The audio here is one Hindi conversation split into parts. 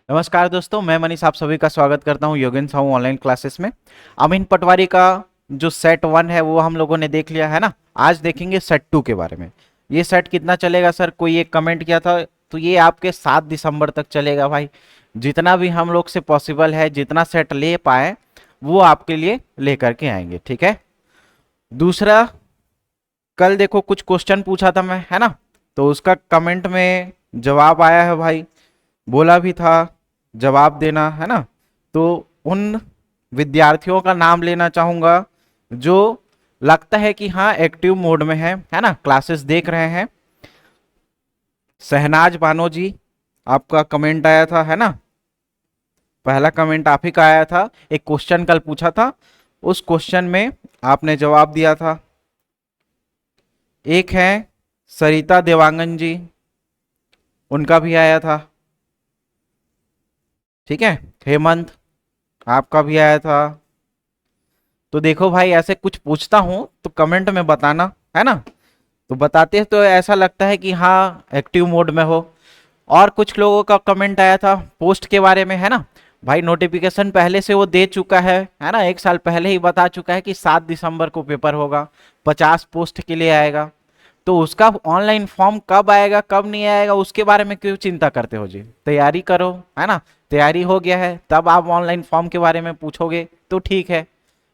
नमस्कार दोस्तों, मैं मनीष आप सभी का स्वागत करता हूं योगेन साहू ऑनलाइन क्लासेस में। अमीन पटवारी का जो सेट 1 है वो हम लोगों ने देख लिया है ना। आज देखेंगे सेट 2 के बारे में। ये सेट कितना चलेगा सर, कोई एक कमेंट किया था, तो ये आपके 7 दिसंबर तक चलेगा भाई। जितना भी हम लोग से पॉसिबल है, जितना सेट ले पाए वो आपके लिए लेकर के आएंगे, ठीक है। दूसरा, कल देखो कुछ क्वेश्चन पूछा था मैं, है ना, तो उसका कमेंट में जवाब आया है भाई। बोला भी था जवाब देना, है ना। तो उन विद्यार्थियों का नाम लेना चाहूंगा जो लगता है कि हाँ एक्टिव मोड में है ना, क्लासेस देख रहे हैं। शहनाज बानो जी, आपका कमेंट आया था, है ना। पहला कमेंट आप ही का आया था। एक क्वेश्चन कल पूछा था, उस क्वेश्चन में आपने जवाब दिया था। एक है सरिता देवांगन जी, उनका भी आया था, ठीक है। हेमंत, आपका भी आया था। तो देखो भाई, ऐसे कुछ पूछता हूं तो कमेंट में बताना, है ना। तो बताते हैं तो ऐसा लगता है कि हाँ एक्टिव मोड में हो। और कुछ लोगों का कमेंट आया था पोस्ट के बारे में, है ना। भाई नोटिफिकेशन पहले से वो दे चुका है ना, 1 साल पहले ही बता चुका है कि 7 दिसंबर को पेपर होगा, 50 पोस्ट के लिए आएगा। तो उसका ऑनलाइन फॉर्म कब आएगा कब नहीं आएगा उसके बारे में क्यों चिंता करते हो जी, तैयारी करो, है ना। तैयारी हो गया है तब आप ऑनलाइन फॉर्म के बारे में पूछोगे तो ठीक है।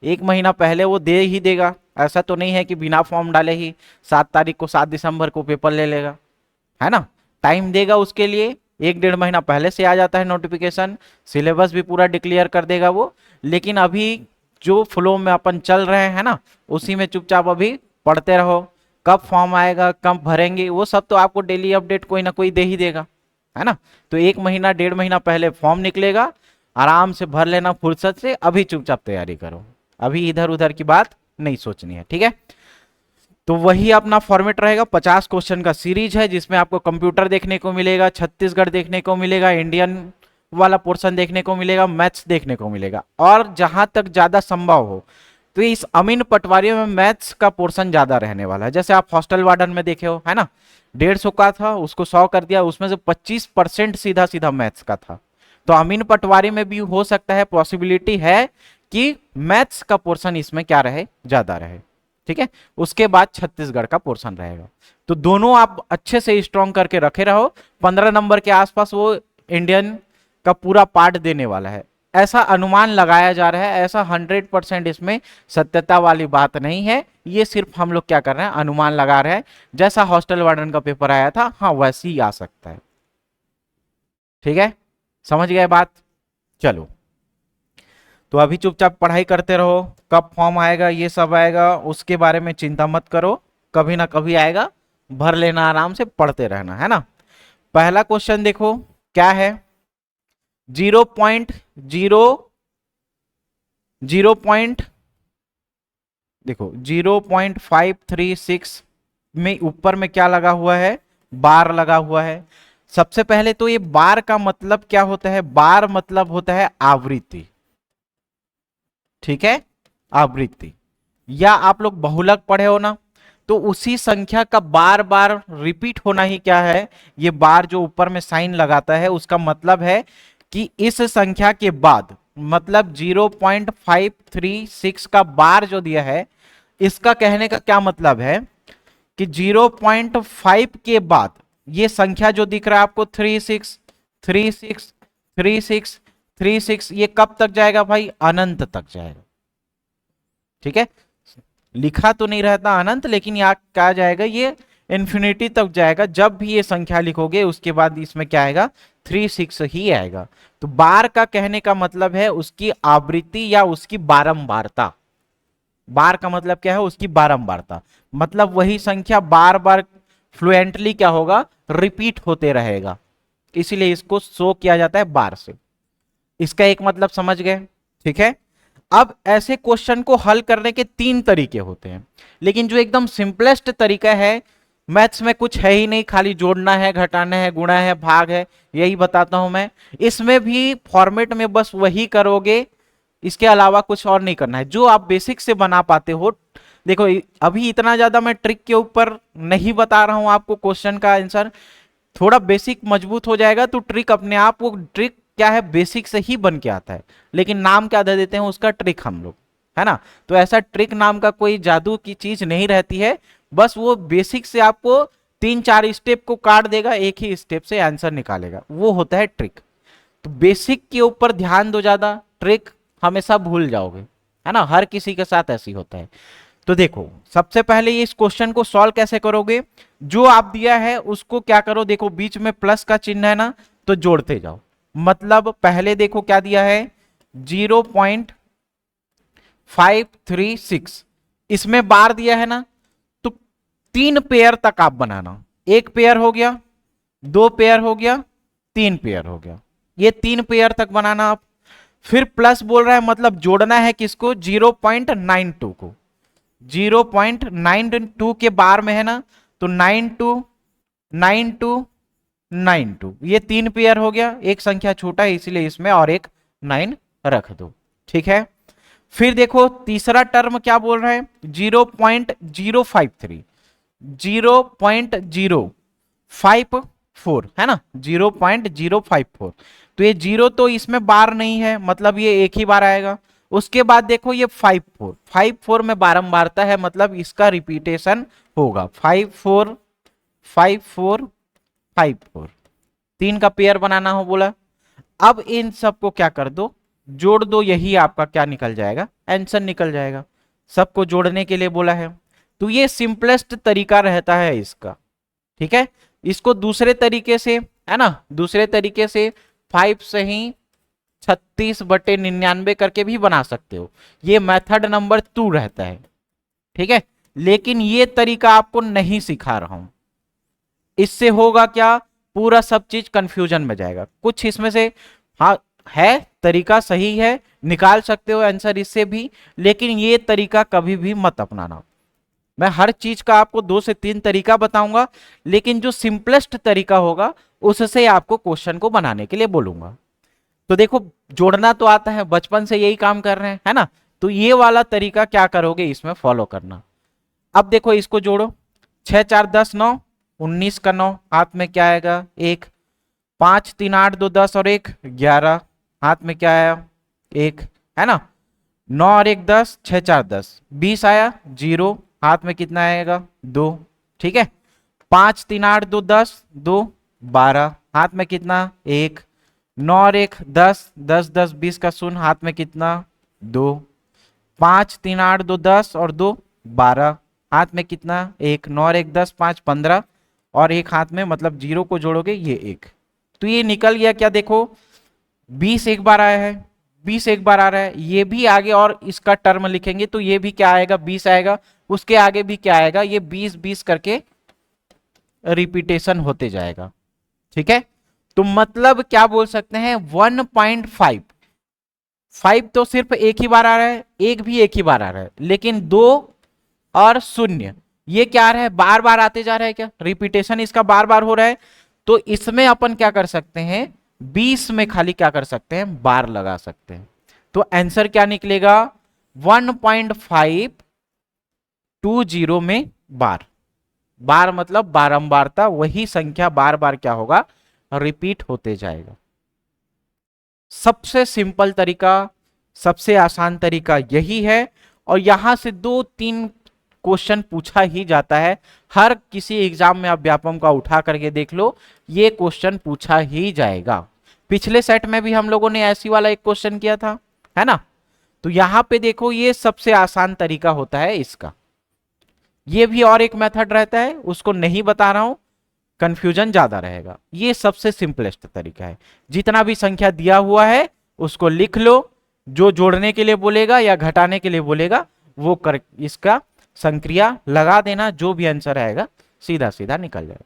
1 महीना पहले वो दे ही देगा, ऐसा तो नहीं है कि बिना फॉर्म डाले ही 7 तारीख को 7 दिसंबर को पेपर ले लेगा, है ना। टाइम देगा उसके लिए, 1 डेढ़ महीना पहले से आ जाता है नोटिफिकेशन। सिलेबस भी पूरा डिक्लेयर कर देगा वो। लेकिन अभी जो फ्लो में अपन चल रहे हैं ना, उसी में चुपचाप अभी पढ़ते रहो। कब फॉर्म आएगा कब भरेंगे वो सब तो आपको डेली अपडेट कोई ना कोई दे ही देगा, है ना। तो 1 महीना 1.5 महीना पहले फॉर्म निकलेगा, आराम से भर लेना फुर्सत से। अभी चुपचाप तैयारी करो, अभी इधर उधर की बात नहीं सोचनी है, ठीक है। तो वही अपना फॉर्मेट रहेगा। 50 क्वेश्चन का सीरीज है जिसमें आपको कंप्यूटर देखने को मिलेगा, छत्तीसगढ़ देखने को मिलेगा, इंडियन वाला पोर्शन देखने को मिलेगा, मैथ्स देखने को मिलेगा। और जहां तक ज्यादा संभव हो तो इस अमीन पटवारी में मैथ्स का पोर्शन ज्यादा रहने वाला है। जैसे आप हॉस्टल वार्डन में देखे हो, है ना, 150 का था उसको 100 कर दिया, उसमें से 25% सीधा सीधा मैथ्स का था। तो अमीन पटवारी में भी हो सकता है, पॉसिबिलिटी है कि मैथ्स का पोर्शन इसमें क्या रहे, ज्यादा रहे, ठीक है। उसके बाद छत्तीसगढ़ का पोर्शन रहेगा। तो दोनों आप अच्छे से स्ट्रॉन्ग करके रखे रहो। 15 नंबर के आसपास वो इंडियन का पूरा पार्ट देने वाला है, ऐसा अनुमान लगाया जा रहा है। ऐसा 100% इसमें सत्यता वाली बात नहीं है, ये सिर्फ हम लोग क्या कर रहे हैं, अनुमान लगा रहे हैं। जैसा हॉस्टल वार्डन का पेपर आया था, हाँ वैसे ही आ सकता है, ठीक है। समझ गए बात। चलो, तो अभी चुपचाप पढ़ाई करते रहो। कब फॉर्म आएगा ये सब आएगा उसके बारे में चिंता मत करो, कभी ना कभी आएगा, भर लेना, आराम से पढ़ते रहना, है ना। पहला क्वेश्चन देखो क्या है। 0.0 देखो 0.536 में ऊपर में क्या लगा हुआ है, बार लगा हुआ है। सबसे पहले तो ये बार का मतलब क्या होता है, बार मतलब होता है आवृत्ति, ठीक है, आवृत्ति। या आप लोग बहुलक पढ़े हो ना, तो उसी संख्या का बार बार रिपीट होना ही क्या है, ये बार जो ऊपर में साइन लगाता है उसका मतलब है कि इस संख्या के बाद, मतलब 0.536 का बार जो दिया है, इसका कहने का क्या मतलब है कि 0.5 के बाद ये संख्या जो दिख रहा है आपको 36 36 36 36, ये कब तक जाएगा भाई, अनंत तक जाएगा, ठीक है। लिखा तो नहीं रहता अनंत, लेकिन यहाँ क्या जाएगा, ये इन्फिनिटी तक जाएगा। जब भी ये संख्या लिखोगे उसके बाद इसमें क्या आएगा, 36 ही आएगा। तो बार का कहने का मतलब है उसकी आवृत्ति या उसकी बारंबारता। बार का मतलब क्या है, उसकी बारंबारता, मतलब वही संख्या बार बार फ्लुएंटली क्या होगा, रिपीट होते रहेगा, इसीलिए इसको शो किया जाता है बार से। इसका एक मतलब समझ गए, ठीक है। अब ऐसे क्वेश्चन को हल करने के 3 तरीके होते हैं, लेकिन जो एकदम सिंपलेस्ट तरीका है, मैथ्स में कुछ है ही नहीं, खाली जोड़ना है, घटाना है, गुणा है, भाग है, यही बताता हूं मैं। इसमें भी फॉर्मेट में बस वही करोगे, इसके अलावा कुछ और नहीं करना है, जो आप बेसिक से बना पाते हो। देखो अभी इतना ज्यादा मैं ट्रिक के ऊपर नहीं बता रहा हूं आपको, क्वेश्चन का आंसर थोड़ा बेसिक मजबूत हो जाएगा तो ट्रिक अपने आप, वो ट्रिक क्या है, बेसिक से ही बन के आता है, लेकिन नाम क्या दे देते हैं उसका, ट्रिक हम लोग, है ना। तो ऐसा ट्रिक नाम का कोई जादू की चीज नहीं रहती है, बस वो बेसिक से आपको 3-4 स्टेप को काट देगा, एक ही स्टेप से आंसर निकालेगा, वो होता है ट्रिक। तो बेसिक के ऊपर ध्यान दो ज्यादा, ट्रिक हमेशा भूल जाओगे, है ना, हर किसी के साथ ऐसी होता है। तो देखो सबसे पहले ये इस क्वेश्चन को सॉल्व कैसे करोगे, जो आप दिया है उसको क्या करो, देखो बीच में प्लस का चिन्ह है ना, तो जोड़ते जाओ। मतलब पहले देखो क्या दिया है, 0.536, इसमें बार दिया है ना, तो 3 पेयर तक आप बनाना, 1 पेयर हो गया, 2 पेयर हो गया, 3 पेयर हो गया, ये 3 पेयर तक बनाना आप। फिर प्लस बोल रहा है, मतलब जोड़ना है किसको, 0.92 को, 0.92 के बार में है ना, तो 92 92 92, ये 3 पेयर हो गया, एक संख्या छोटा है इसलिए इसमें और एक 9 रख दो, ठीक है। फिर देखो तीसरा टर्म क्या बोल रहा है, 0.053, 0.054 है ना, 0.054, तो ये 0 तो इसमें बार नहीं है, मतलब ये एक ही बार आएगा। उसके बाद देखो ये 54 में बारंबारता है, मतलब इसका रिपीटेशन होगा, 54 54 54, 3 का पेयर बनाना हो बोला। अब इन सबको क्या कर दो, जोड़ दो, यही आपका क्या निकल जाएगा, आंसर निकल जाएगा, सबको जोड़ने के लिए बोला है। तो ये सिंपलेस्ट तरीका रहता है इसका, ठीक है। इसको दूसरे तरीके से, है ना, दूसरे तरीके से 5 से ही 36/99 करके भी बना सकते हो, ये मेथड नंबर 2 रहता है, ठीक है। लेकिन ये तरीका आपको नहीं सिखा रहा हूं, इससे होगा क्या, पूरा सब चीज कंफ्यूजन में जाएगा। कुछ इसमें से हाँ है, तरीका सही है, निकाल सकते हो आंसर इससे भी, लेकिन ये तरीका कभी भी मत अपनाना। मैं हर चीज का आपको 2 से 3 तरीका बताऊंगा, लेकिन जो सिंपलेस्ट तरीका होगा उससे आपको क्वेश्चन को बनाने के लिए बोलूंगा। तो देखो जोड़ना तो आता है, बचपन से यही काम कर रहे हैं, है ना, तो ये वाला तरीका क्या करोगे इसमें फॉलो करना। अब देखो इसको जोड़ो, 6 4 10 9, 19 का 9, हाथ में क्या आएगा 1, 5 3 8 2 10 और 1 11, हाथ में क्या आया 1, है ना, 9 और 1 10, 6 4 10, 20 आया 0, हाथ में कितना आएगा 2, ठीक है। 5 3 8 2 10 2 12, हाथ में कितना 1, 9 और 1 10 10 10 20 का 0, हाथ में कितना 2, 5 3 8 2 10 और 2 12, हाथ में कितना 1, 9 और 1 10 5 15 और 1 हाथ में, मतलब 0 को जोड़ोगे ये 1, तो ये निकल गया क्या, देखो 20 एक बार आया है, 20 एक बार आ रहा है, ये भी आगे और इसका टर्म लिखेंगे तो ये भी क्या आएगा 20 आएगा, उसके आगे भी क्या आएगा, ये 20 20 करके रिपीटेशन होते जाएगा, ठीक है। तो मतलब क्या बोल सकते हैं, 1.5 तो सिर्फ एक ही बार आ रहा है, एक भी एक ही बार आ रहा है, लेकिन 2 और 0 ये क्या आ रहा है, बार बार आते जा रहा है, क्या रिपीटेशन इसका बार बार हो रहा है। तो इसमें अपन क्या कर सकते हैं, 20 में खाली क्या कर सकते हैं, बार लगा सकते हैं, तो आंसर क्या निकलेगा 1.520 में बार, बार मतलब बारंबारता, वही संख्या बार बार क्या होगा, रिपीट होते जाएगा। सबसे सिंपल तरीका, सबसे आसान तरीका यही है, और यहां से 2-3 क्वेश्चन पूछा ही जाता है, हर किसी एग्जाम में आप व्यापम का उठा करके देख लो, ये क्वेश्चन पूछा ही जाएगा। पिछले सेट में भी हम लोगों ने ऐसी वाला एक क्वेश्चन किया था, है ना। तो यहां पे देखो ये सबसे आसान तरीका होता है इसका, ये भी और एक मेथड रहता है उसको नहीं बता रहा हूं, कंफ्यूजन ज्यादा रहेगा, ये सबसे सिंपलेस्ट तरीका है। जितना भी संख्या दिया हुआ है उसको लिख लो, जो जोड़ने के लिए बोलेगा या घटाने के लिए बोलेगा वो कर, इसका संक्रिया लगा देना, जो भी आंसर आएगा सीधा सीधा निकल जाएगा।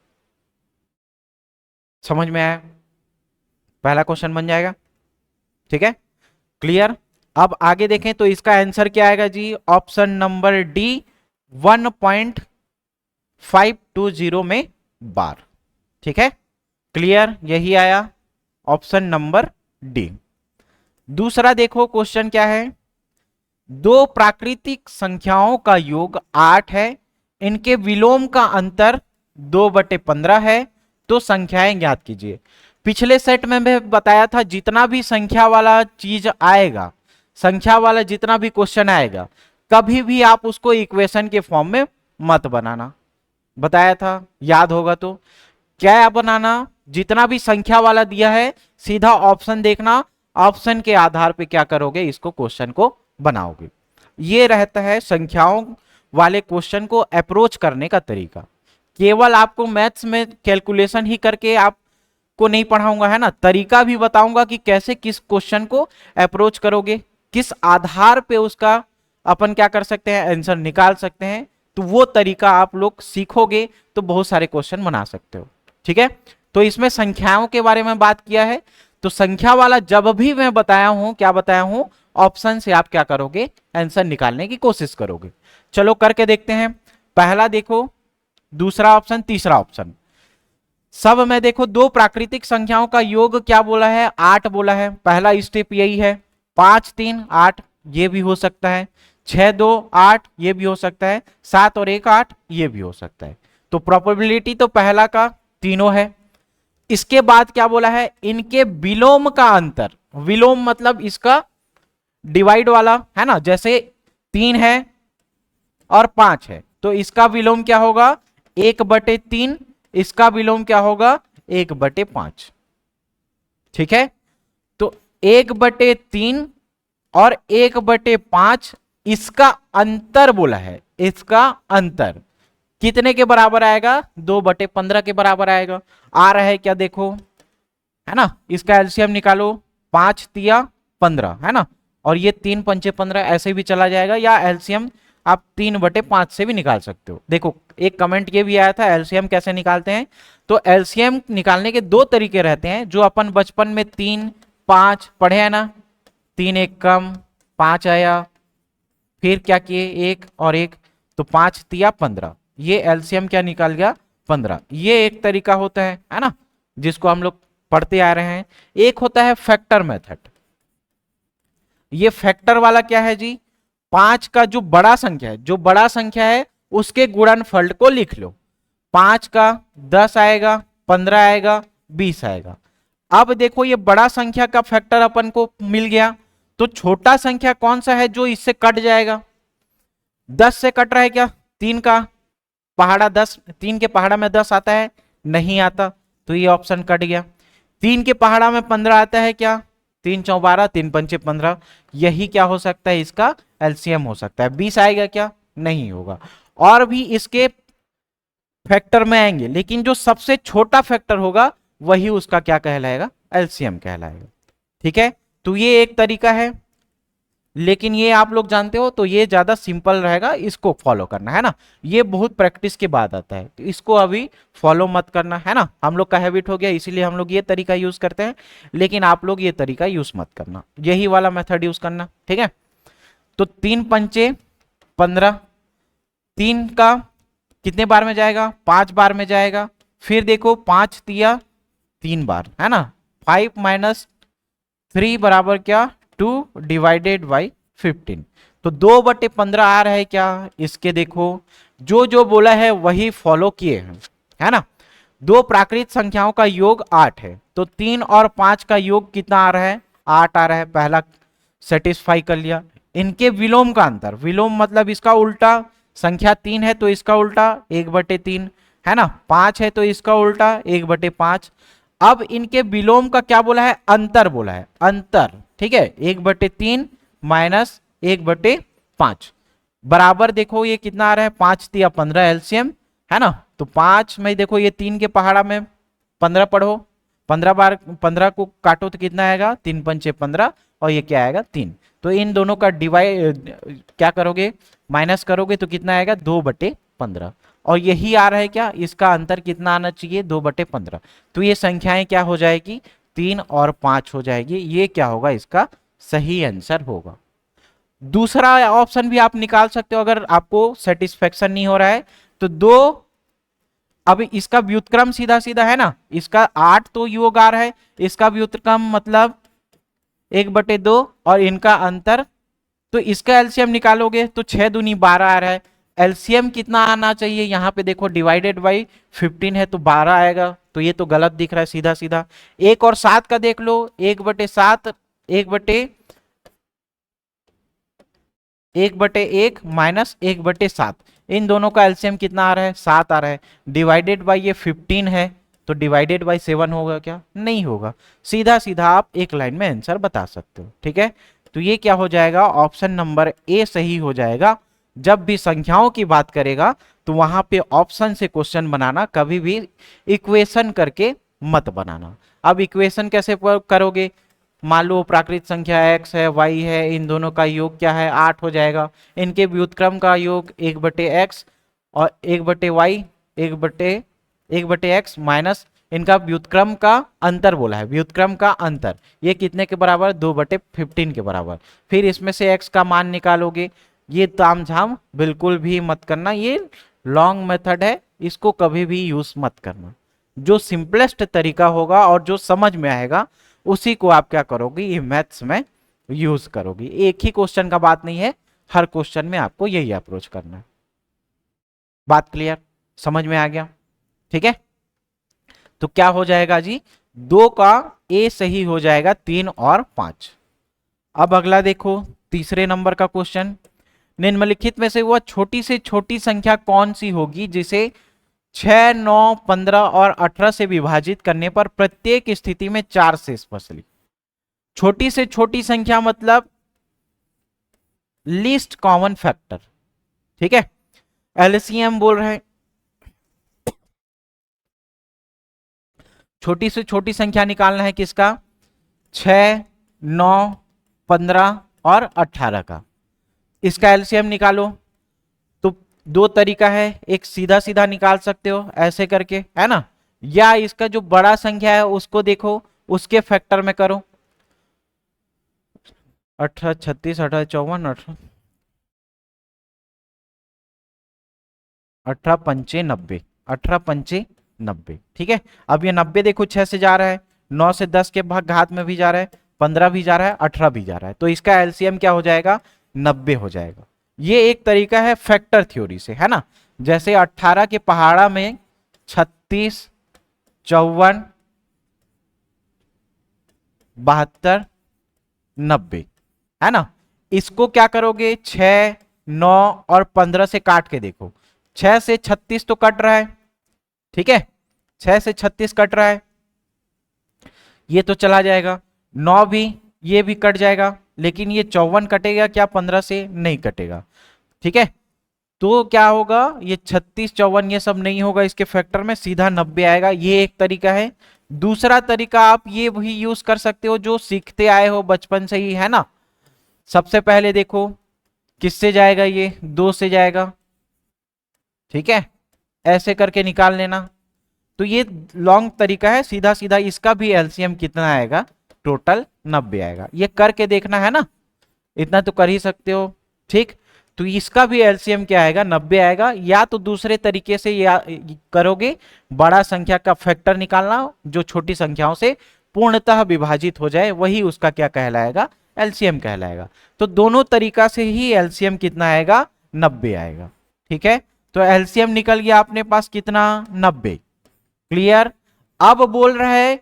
समझ में आया, पहला क्वेश्चन बन जाएगा, ठीक है, क्लियर। अब आगे देखें तो इसका आंसर क्या आएगा जी, ऑप्शन नंबर डी, 1.520 में बार, ठीक है, क्लियर, यही आया ऑप्शन नंबर डी। दूसरा देखो क्वेश्चन क्या है, 2 प्राकृतिक संख्याओं का योग 8 है, इनके विलोम का अंतर 2/15 है, तो संख्याएं ज्ञात कीजिए। पिछले सेट में मैं बताया था जितना भी संख्या वाला चीज आएगा, संख्या वाला जितना भी क्वेश्चन आएगा, कभी भी आप उसको इक्वेशन के फॉर्म में मत बनाना, बताया था, याद होगा तो। क्या बनाना, जितना भी संख्या वाला दिया है सीधा ऑप्शन देखना, ऑप्शन के आधार पे क्या करोगे, इसको क्वेश्चन को बनाओगे। ये रहता है संख्याओं वाले क्वेश्चन को अप्रोच करने का तरीका। केवल आपको मैथ्स में कैलकुलेशन ही करके आपको नहीं पढ़ाऊंगा, है ना, तरीका भी बताऊंगा कि कैसे किस क्वेश्चन को अप्रोच करोगे, किस आधार पे उसका अपन क्या कर सकते हैं, आंसर निकाल सकते हैं। तो वो तरीका आप लोग सीखोगे तो बहुत सारे क्वेश्चन बना सकते हो। ठीक है, तो इसमें संख्याओं के बारे में बात किया है। तो संख्या वाला जब भी मैं बताया हूं, क्या बताया हूं, ऑप्शन से आप क्या करोगे, आंसर निकालने की कोशिश करोगे। चलो करके देखते हैं। पहला देखो, दूसरा ऑप्शन, तीसरा ऑप्शन। सब में देखो दो प्राकृतिक संख्याओं का योग क्या बोला है, 8 बोला है। पहला स्टेप यही है। 5 3 8 ये भी हो सकता है, 6 2 8 ये भी हो सकता है, 7 और 1 8 ये भी हो सकता है। तो प्रोबेबिलिटी तो पहला का तीनों है। इसके बाद क्या बोला है, इनके विलोम का अंतर। विलोम मतलब इसका डिवाइड वाला, है ना, जैसे 3 है और 5 है तो इसका विलोम क्या होगा, 1/3। इसका विलोम क्या होगा, 1/5। ठीक है, तो 1/3 और 1/5 इसका अंतर बोला है। इसका अंतर कितने के बराबर आएगा, 2/15 के बराबर आएगा। आ रहा है क्या, देखो, है ना, इसका एलसीएम निकालो। 5 तिया 15, है ना, और ये 3 पंचे 15 ऐसे भी चला जाएगा, या एलसीएम आप 3/5 से भी निकाल सकते हो। देखो एक कमेंट ये भी आया था एलसीएम कैसे निकालते हैं। तो एलसीएम निकालने के दो तरीके रहते हैं, जो अपन बचपन में 3 5 पढ़े है ना, 3 1 कम 5 आया, फिर क्या किए, 1 और 1, तो 5 तिया 15, ये एलसीएम क्या निकाल गया, 15। ये एक तरीका होता है ना, जिसको हम लोग पढ़ते आ रहे हैं। एक होता है फैक्टर मेथड। ये फैक्टर वाला क्या है जी, 5 का जो बड़ा संख्या है, जो बड़ा संख्या है उसके गुणनफल को लिख लो। 5 का 10 आएगा, 15 आएगा, 20 आएगा। अब देखो ये बड़ा संख्या का फैक्टर अपन को मिल गया, तो छोटा संख्या कौन सा है जो इससे कट जाएगा, 10 से कट रहा है क्या, 3 का पहाड़ा 10, 3 के पहाड़ा में 10 आता है, नहीं आता, तो ये ऑप्शन कट गया। 3 के पहाड़ा में 15 आता है क्या, 3 चौ 12, 3 पंचे 15, यही क्या हो सकता है, इसका एलसीएम हो सकता है। 20 आएगा क्या, नहीं होगा। और भी इसके फैक्टर में आएंगे, लेकिन जो सबसे छोटा फैक्टर होगा वही उसका क्या कहलाएगा, एलसीएम कहलाएगा। ठीक है, तो ये एक तरीका है, लेकिन ये आप लोग जानते हो तो ये ज्यादा सिंपल रहेगा, इसको फॉलो करना, है ना। ये बहुत प्रैक्टिस के बाद आता है, तो इसको अभी फॉलो मत करना, है ना, हम लोग का हैबिट हो गया इसीलिए हम लोग ये तरीका यूज करते हैं, लेकिन आप लोग ये तरीका यूज मत करना, यही वाला मेथड यूज करना। ठीक है, तो 3 पंचे 15, 3 का कितने बार में जाएगा, 5 बार में जाएगा। फिर देखो 5 तिया 3 बार, है ना, 5 - 3 बराबर क्या, 2 डिवाइडेड बाई 15, तो 2/15 आ रहा है क्या। इसके देखो जो जो बोला है वही फॉलो किए हैं, है ना। दो प्राकृत संख्याओं का योग 8 है, तो 3 और 5 का योग कितना आ रहा है, 8 आ रहा है, पहला सेटिस्फाई कर लिया। इनके विलोम का अंतर, विलोम मतलब इसका उल्टा, संख्या 3 है तो इसका उल्टा 1/3, है ना, 5 है तो इसका उल्टा 1/5। अब इनके विलोम का क्या बोला है, अंतर बोला है, अंतर। ठीक है, 1/3 माइनस 1/5 बराबर, देखो ये कितना आ रहा है, 5 तिया 15 एलसीएम, है ना। तो 5 में देखो ये 3 के पहाड़ा में 15 पढ़ो, 15 बार 15 को काटो तो कितना आएगा, 3 पंचे 15, और ये क्या आएगा 3। तो इन दोनों का डिवाइड क्या करोगे, माइनस करोगे तो कितना आएगा, 2/15, और यही आ रहा है क्या, इसका अंतर कितना आना चाहिए, 2/15। तो ये संख्याएं क्या हो जाएगी, 3 और 5 हो जाएगी, ये क्या होगा, इसका सही आंसर होगा। दूसरा ऑप्शन भी आप निकाल सकते हो अगर आपको सेटिस्फेक्शन नहीं हो रहा है तो। अब इसका व्युत्क्रम सीधा सीधा है ना, इसका 8 तो योग आ रहा है, इसका व्युत्क्रम मतलब 1/2 और इनका अंतर, तो इसका एलसीएम निकालोगे तो 6 दूनी 12 आ रहा है। एलसीएम कितना आना चाहिए, यहाँ पे देखो डिवाइडेड बाई 15 है तो 12 आएगा, तो ये तो गलत दिख रहा है सीधा सीधा। 1 और 7 का देख लो, 1/7, 1/1 माइनस 1/7, इन दोनों का एलसीएम कितना आ रहा है? 7 आ रहा है। डिवाइडेड बाई ये 15 है, तो डिवाइडेड बाई 7 होगा क्या? नहीं होगा। सीधा सीधा आप एक लाइन में आंसर बता सकते हो। ठीक है, तो ये क्या हो जाएगा? ऑप्शन नंबर ए सही हो जाएगा। जब भी संख्याओं की बात करेगा तो वहां पे ऑप्शन से क्वेश्चन बनाना, कभी भी इक्वेशन करके मत बनाना। अब इक्वेशन कैसे करोगे? मान लो प्राकृत संख्या x है, y है, इन दोनों का योग क्या है? 8 हो जाएगा। इनके व्युत्क्रम का योग 1/x और 1/y, 1/x माइनस इनका व्युत्क्रम का अंतर बोला है, व्युत्क्रम का अंतर, ये कितने के बराबर? 2/15 के बराबर। फिर इसमें से x का मान निकालोगे। ये तामझाम बिल्कुल भी मत करना, ये लॉन्ग मेथड है, इसको कभी भी यूज मत करना। जो सिंपलेस्ट तरीका होगा और जो समझ में आएगा उसी को आप क्या करोगे? ये मैथ्स में यूज करोगे। एक ही क्वेश्चन का बात नहीं है, हर क्वेश्चन में आपको यही अप्रोच करना है। बात क्लियर? समझ में आ गया? ठीक है, तो क्या हो जाएगा जी? 2 का ए सही हो जाएगा, 3 और 5। अब अगला देखो, तीसरे नंबर का क्वेश्चन। निम्नलिखित में से वह छोटी से छोटी संख्या कौन सी होगी जिसे 6, 9, 15 और 18 से विभाजित करने पर प्रत्येक स्थिति में 4 शेष बचे? छोटी से छोटी संख्या मतलब लीस्ट कॉमन फैक्टर। ठीक है, एलसीएम बोल रहे हैं। छोटी से छोटी संख्या निकालना है किसका? 6, 9, 15 और 18 का। इसका एलसीएम निकालो। तो दो तरीका है, एक सीधा सीधा निकाल सकते हो ऐसे करके, है ना, या इसका जो बड़ा संख्या है उसको देखो, उसके फैक्टर में करो। 18, 36, 18, 54, 18 पंचे 90, 18 पंचे 90। ठीक है, अब ये 90 देखो 6 से जा रहा है, 9 से 10 के भाग घात में भी जा रहा है, 15 भी जा रहा है, 18 भी जा रहा है, तो इसका एलसीएम क्या हो जाएगा? 90 हो जाएगा। ये एक तरीका है फैक्टर थ्योरी से, है ना। जैसे 18 के पहाड़ा में 36, 54, 72, 90, है ना। इसको क्या करोगे? 6, 9 और 15 से काट के देखो। 6 से 36 तो कट रहा है, ठीक है, 6 से 36 कट रहा है, ये तो चला जाएगा। 9 भी, ये भी कट जाएगा, लेकिन ये 54 कटेगा क्या? 15 से नहीं कटेगा। ठीक है, तो क्या होगा? ये 36, 54 ये सब नहीं होगा इसके फैक्टर में, सीधा 90 आएगा। ये एक तरीका है। दूसरा तरीका आप ये भी यूज कर सकते हो जो सीखते आए हो बचपन से ही, है ना। सबसे पहले देखो किससे जाएगा? ये 2 से जाएगा, ठीक है, ऐसे करके निकाल लेना। तो ये लॉन्ग तरीका है, सीधा सीधा इसका भी एलसीएम कितना आएगा? टोटल 90 आएगा। ये करके देखना है ना, इतना तो कर ही सकते हो। ठीक, तो इसका भी एलसीएम क्या आएगा? 90 आएगा। या तो दूसरे तरीके से या करोगे, बड़ा संख्या का फैक्टर निकालना जो छोटी संख्याओं से पूर्णतः विभाजित हो जाए, वही उसका क्या कहलाएगा? एलसीएम कहलाएगा। तो दोनों तरीका से ही एलसीएम कितना आएगा? 90 आएगा। ठीक है, तो एलसीएम निकल गया अपने पास कितना? 90। क्लियर? अब बोल रहा है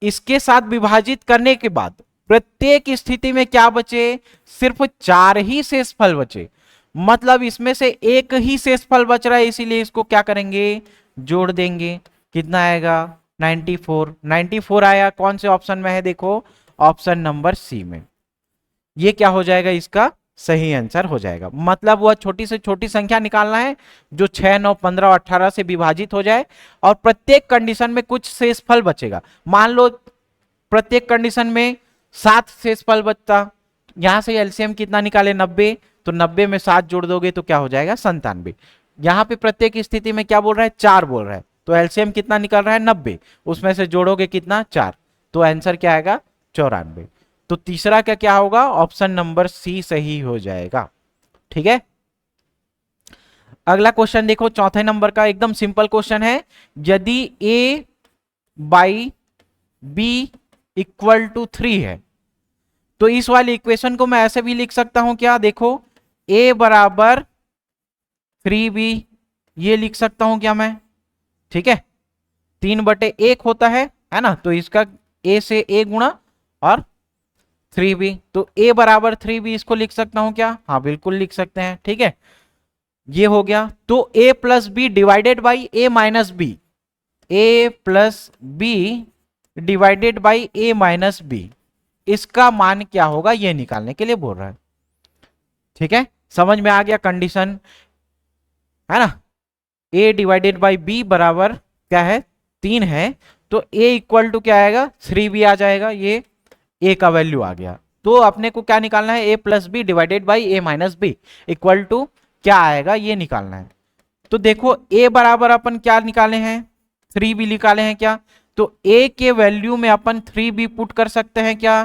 इसके साथ विभाजित करने के बाद प्रत्येक स्थिति में क्या बचे? सिर्फ 4 ही शेषफल बचे। मतलब इसमें से एक ही शेषफल बच रहा है, इसीलिए इसको क्या करेंगे? जोड़ देंगे। कितना आएगा? 94। 94 आया, कौन से ऑप्शन में है? देखो ऑप्शन नंबर सी में। ये क्या हो जाएगा? इसका सही आंसर हो जाएगा। मतलब वह छोटी से छोटी संख्या निकालना है जो 6, 9, 15 और 18 से विभाजित हो जाए और प्रत्येक कंडीशन में कुछ शेषफल बचेगा। मान लो प्रत्येक कंडीशन में 7 शेषफल बचता, यहां से एलसीएम कितना निकाले? 90। तो 90 में 7 जोड़ दोगे तो क्या हो जाएगा? 97। यहां पे प्रत्येक स्थिति में क्या बोल रहा है? 4 बोल रहा है, तो एलसीएम कितना निकल रहा है? 90। उसमें से जोड़ोगे कितना? 4, तो आंसर क्या आएगा? 94। तो तीसरा का क्या होगा? ऑप्शन नंबर सी सही हो जाएगा। ठीक है, अगला क्वेश्चन देखो, चौथे नंबर का, एकदम सिंपल क्वेश्चन है। यदि a by b equal to 3 है तो इस वाली इक्वेशन को मैं ऐसे भी लिख सकता हूं क्या? देखो a बराबर 3b, ये लिख सकता हूं क्या मैं? ठीक है, 3/1 होता है ना, तो इसका a से a गुणा और 3b, तो a बराबर 3b इसको लिख सकता हूं क्या? हाँ बिल्कुल लिख सकते हैं, ठीक है। ये हो गया, तो a plus B divided by a minus B, a plus B divided by a minus B, इसका मान क्या होगा ये निकालने के लिए बोल रहा है, ठीक है। समझ में आ गया कंडीशन, है ना। a डिवाइडेड बाई बी बराबर क्या है? 3 है, तो a इक्वल टू क्या आएगा? 3b आ जाएगा, ये a का वैल्यू आ गया। तो अपने को क्या निकालना है? a plus B divided by a minus B equal to क्या आएगा ये निकालना है। तो देखो a बराबर अपन क्या निकाले हैं? 3b निकाले हैं क्या? तो a के वैल्यू में अपन 3b पुट कर सकते हैं क्या?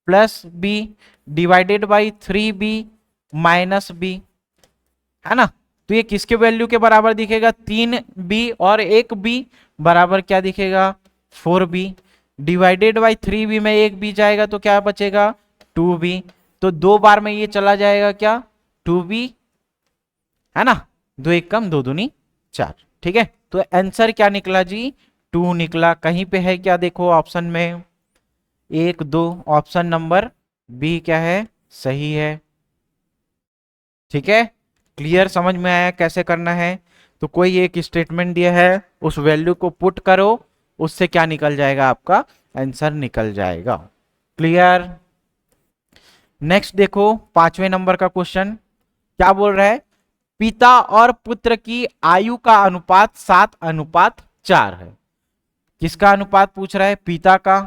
Plus b divided by 3b minus b, है ना। तो ये किसके वैल्यू के बराबर दिखेगा? 3b और 1b बराबर क्या दिखेगा? 4b डिवाइडेड बाई 3b में 1b जाएगा तो क्या बचेगा? 2b, तो 2 बार में ये चला जाएगा क्या? 2b, है ना। 2 1 कम 2 दूनी 4, ठीक है। तो आंसर क्या निकला जी? 2 निकला। कहीं पे है क्या देखो ऑप्शन में? 1 2, ऑप्शन नंबर बी क्या है? सही है, ठीक है। क्लियर, समझ में आया कैसे करना है? तो कोई एक स्टेटमेंट दिया है, उस वैल्यू को पुट करो, उससे क्या निकल जाएगा? आपका आंसर निकल जाएगा। क्लियर। नेक्स्ट देखो 5वें नंबर का क्वेश्चन क्या बोल रहा है? पिता और पुत्र की आयु का अनुपात 7:4 है। किसका अनुपात पूछ रहा है? पिता का।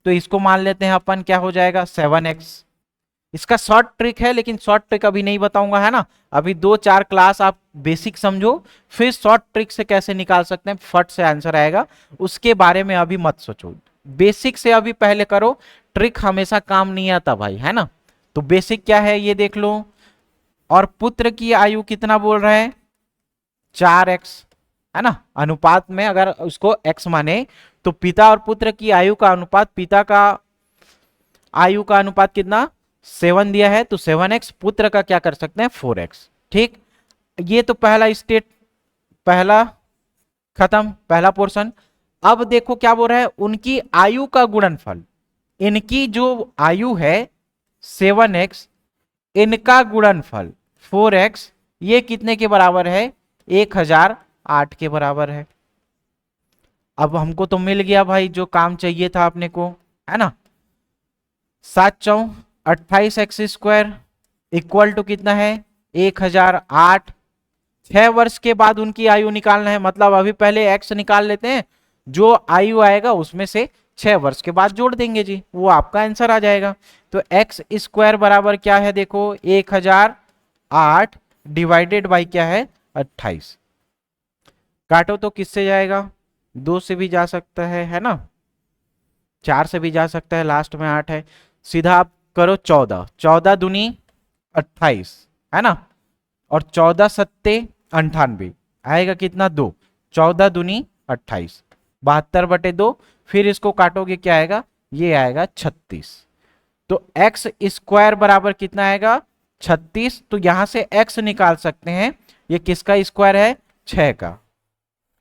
तो इसको मान लेते हैं अपन, क्या हो जाएगा? 7x। इसका शॉर्ट ट्रिक है, लेकिन शॉर्ट ट्रिक अभी नहीं बताऊंगा, है ना। अभी 2-4 क्लास आप बेसिक समझो, फिर शॉर्ट ट्रिक से कैसे निकाल सकते हैं, फट से आंसर आएगा, उसके बारे में अभी मत सोचो। बेसिक से अभी पहले करो, ट्रिक हमेशा काम नहीं आता भाई, है ना। तो बेसिक क्या है ये देख लो। और पुत्र की आयु कितना बोल रहा है? 4x, है ना। अनुपात में अगर उसको x माने तो पिता और पुत्र की आयु का अनुपात, पिता का आयु का अनुपात कितना? 7 दिया है, तो 7x, पुत्र का क्या कर सकते हैं? 4x, ठीक। ये तो पहला स्टेट, पहला खत्म, पहला पोर्शन। अब देखो क्या बोल रहा है? उनकी आयु का गुणनफल, इनकी जो आयु है 7x, इनका गुणनफल 4x, ये कितने के बराबर है? 1008 के बराबर है। अब हमको तो मिल गया भाई जो काम चाहिए था अपने को, है ना। 7×4 28x स्क्वायर इक्वल टू कितना है? 1008। 6 वर्ष के बाद उनकी आयु निकालना है, मतलब अभी पहले x निकाल लेते हैं, जो आयु आएगा उसमें से 6 वर्ष के बाद जोड़ देंगे जी, वो आपका आंसर आ जाएगा। तो x स्क्वायर बराबर क्या है देखो? 1008 डिवाइडेड बाई क्या है? 28। काटो तो किससे जाएगा? 2 से भी जा सकता है ना, 4 से भी जा सकता है, लास्ट में 8 है। सीधा आप करो 14, 14 दूनी 28, है ना। और 14 सत्ते 98, आएगा कितना? 2। 14 दूनी 28, 72/2। फिर इसको काटोगे क्या आएगा? ये आएगा 36। तो x स्क्वायर बराबर कितना आएगा? 36। तो यहां से x निकाल सकते हैं, ये किसका स्क्वायर है? 6 का,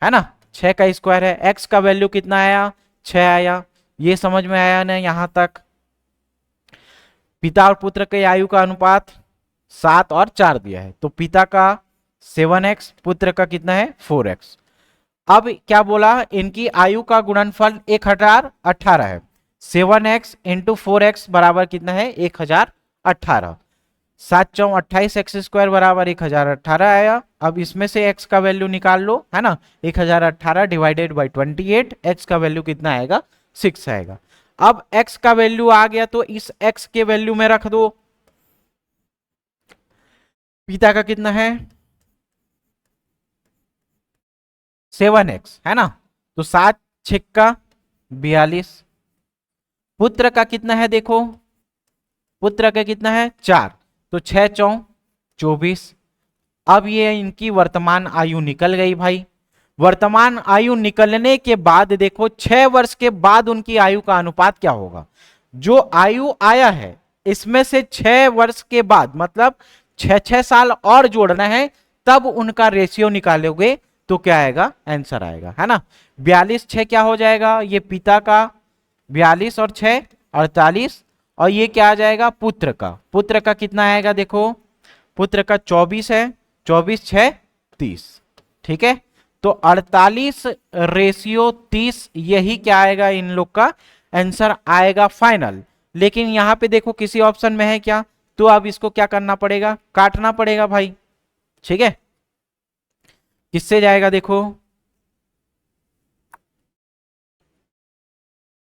है ना। 6 का स्क्वायर है, x का वैल्यू कितना आया? 6 आया। ये समझ में आया ना यहां तक? पिता और पुत्र के आयु का अनुपात 7 और 4 दिया है, तो पिता का 7x, पुत्र का कितना है? 4x। अब क्या बोला? इनकी आयु का गुणनफल 1018 है। 7x इंटू 4x बराबर कितना है? 1018। 7×4 28x स्क्वायर बराबर 1018 आया। अब इसमें से x का वैल्यू निकाल लो, है ना। 1018 डिवाइडेड बाई 28, x का वैल्यू कितना आएगा? 6 आएगा। अब x का वैल्यू आ गया, तो इस x के वैल्यू में रख दो। पिता का कितना है? 7x, है ना। तो 7 छिक्का 42। पुत्र का कितना है देखो? पुत्र का कितना है? 4, तो 6×4 24। अब ये इनकी वर्तमान आयु निकल गई भाई। वर्तमान आयु निकलने के बाद देखो 6 वर्ष के बाद उनकी आयु का अनुपात क्या होगा? जो आयु आया है इसमें से 6 वर्ष के बाद, मतलब 6-6 साल और जोड़ना है, तब उनका रेशियो निकालोगे तो क्या आएगा, आंसर आएगा, है ना। 42 6 क्या हो जाएगा, ये पिता का 42 और 6 48, और ये क्या आ जाएगा, पुत्र का, पुत्र का कितना आएगा देखो, पुत्र का 24 है, 24 6 30, ठीक है। तो 48 रेशियो 30, यही क्या आएगा, इन लोग का आंसर आएगा फाइनल। लेकिन यहां पे देखो किसी ऑप्शन में है क्या, तो अब इसको क्या करना पड़ेगा, काटना पड़ेगा भाई, ठीक है। किससे जाएगा देखो,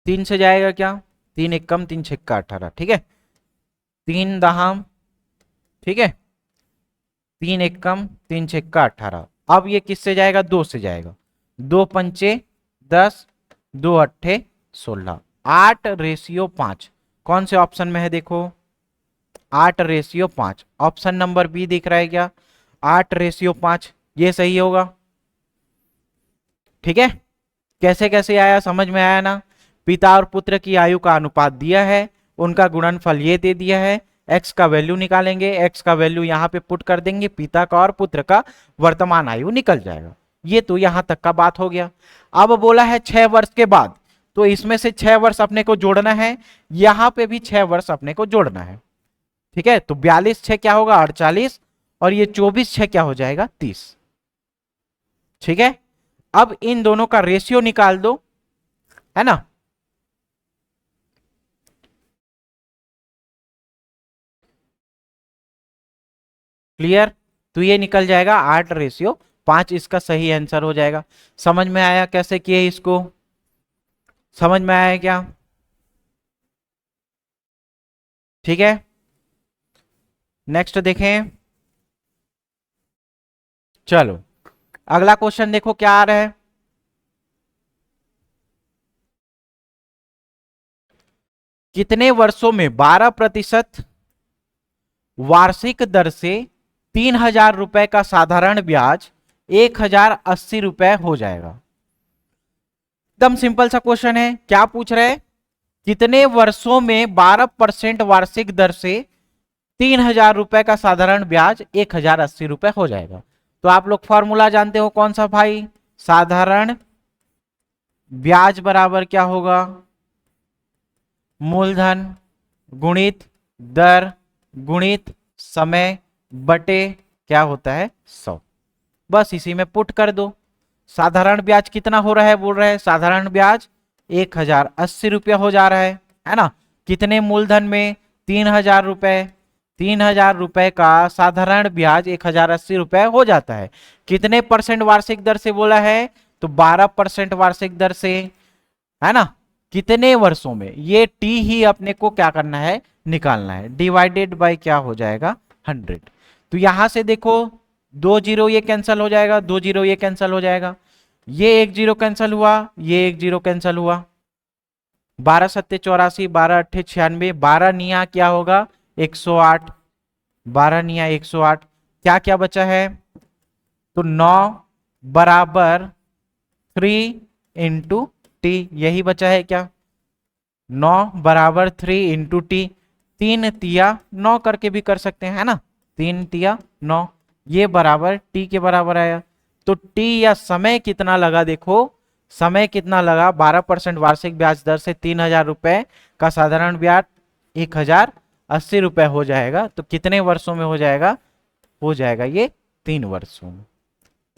3 से जाएगा क्या, 3 एक कम 3 छक्का 18, ठीक है, 3 दहाम, ठीक है, 3 एक कम 3 छक्का 18। अब ये किससे जाएगा, 2 से जाएगा, 2 पंचे 10, 2 अट्ठे 16, 8 रेशियो 5, कौन से ऑप्शन में है देखो, 8 रेशियो 5, ऑप्शन नंबर बी दिख रहा है क्या, 8 रेशियो 5, ये सही होगा, ठीक है। कैसे कैसे आया, समझ में आया ना। पिता और पुत्र की आयु का अनुपात दिया है, उनका गुणनफल ये दे दिया है, x का वैल्यू निकालेंगे, x का वैल्यू यहां पे पुट कर देंगे, पिता का और पुत्र का वर्तमान आयु निकल जाएगा। ये तो यहां तक का बात हो गया। अब बोला है 6 वर्ष के बाद, तो इसमें से 6 वर्ष अपने को जोड़ना है, यहां पे भी 6 वर्ष अपने को जोड़ना है, ठीक है। तो 42 6 क्या होगा, 48, और ये 24 6 क्या हो जाएगा, 30, ठीक है। अब इन दोनों का रेशियो निकाल दो, है ना। क्लियर, तो ये निकल जाएगा 8 रेशियो 5, इसका सही आंसर हो जाएगा। समझ में आया कैसे किए इसको, समझ में आया क्या, ठीक है। नेक्स्ट देखें, चलो अगला क्वेश्चन देखो क्या आ रहा है। कितने वर्षों में 12% वार्षिक दर से 3,000 रुपए का साधारण ब्याज 1,080 रुपए हो जाएगा। एकदम सिंपल सा क्वेश्चन है, क्या पूछ रहे हैं, कितने वर्षों में 12% वार्षिक दर से 3,000 रुपए का साधारण ब्याज 1,080 रुपए हो जाएगा। तो आप लोग फॉर्मूला जानते हो कौन सा भाई, साधारण ब्याज बराबर क्या होगा, मूलधन गुणित दर गुणित समय बटे क्या होता है 100, बस इसी में पुट कर दो। साधारण ब्याज कितना हो रहा है, बोल रहे हैं साधारण ब्याज 1,080 रुपया हो जा रहा है ना। कितने मूलधन में, 3,000 रुपए, 3,000 रुपए का साधारण ब्याज 1,080 रुपए हो जाता है। कितने परसेंट वार्षिक दर से बोला है, तो 12% वार्षिक दर से, है ना। कितने वर्षों में, ये टी ही अपने को क्या करना है, निकालना है, डिवाइडेड बाय क्या हो जाएगा 100। तो यहां से देखो 2 जीरो ये कैंसिल हो जाएगा, 2 जीरो ये कैंसिल हो जाएगा, ये 1 जीरो कैंसिल हुआ, ये 1 जीरो कैंसिल हुआ, 12 सत्ते 84, 12 अट्ठे 96, 12 निया क्या होगा 108, 12 निया 108, क्या क्या बचा है, तो 9 बराबर 3 इंटू टी, यही बचा है क्या, 9 बराबर 3 इंटू टी, 3 तिया 9 करके भी कर सकते हैं, है ना, 3 तिया 9, ये बराबर टी के बराबर आया। तो टी या समय कितना लगा देखो, समय कितना लगा, 12% वार्षिक ब्याज दर से 3,000 रुपए का साधारण ब्याज 1,080 रुपए हो जाएगा। तो कितने वर्षों में हो जाएगा, हो जाएगा ये 3 वर्षों में।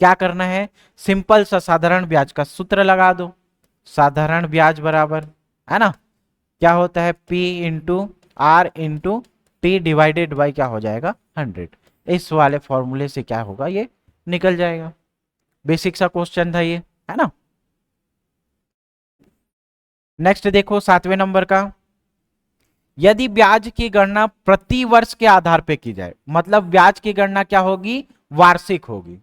क्या करना है, सिंपल सा साधारण ब्याज का सूत्र लगा दो, साधारण ब्याज बराबर, है ना, क्या होता है P into R into T divided by क्या हो जाएगा 100। इस वाले फॉर्मूले से क्या होगा, ये निकल जाएगा। बेसिक सा क्वेश्चन था ये, है ना। नेक्स्ट देखो 7वें नंबर का, यदि ब्याज की गणना प्रति वर्ष के आधार पे की जाए, मतलब ब्याज की गणना क्या होगी, वार्षिक होगी,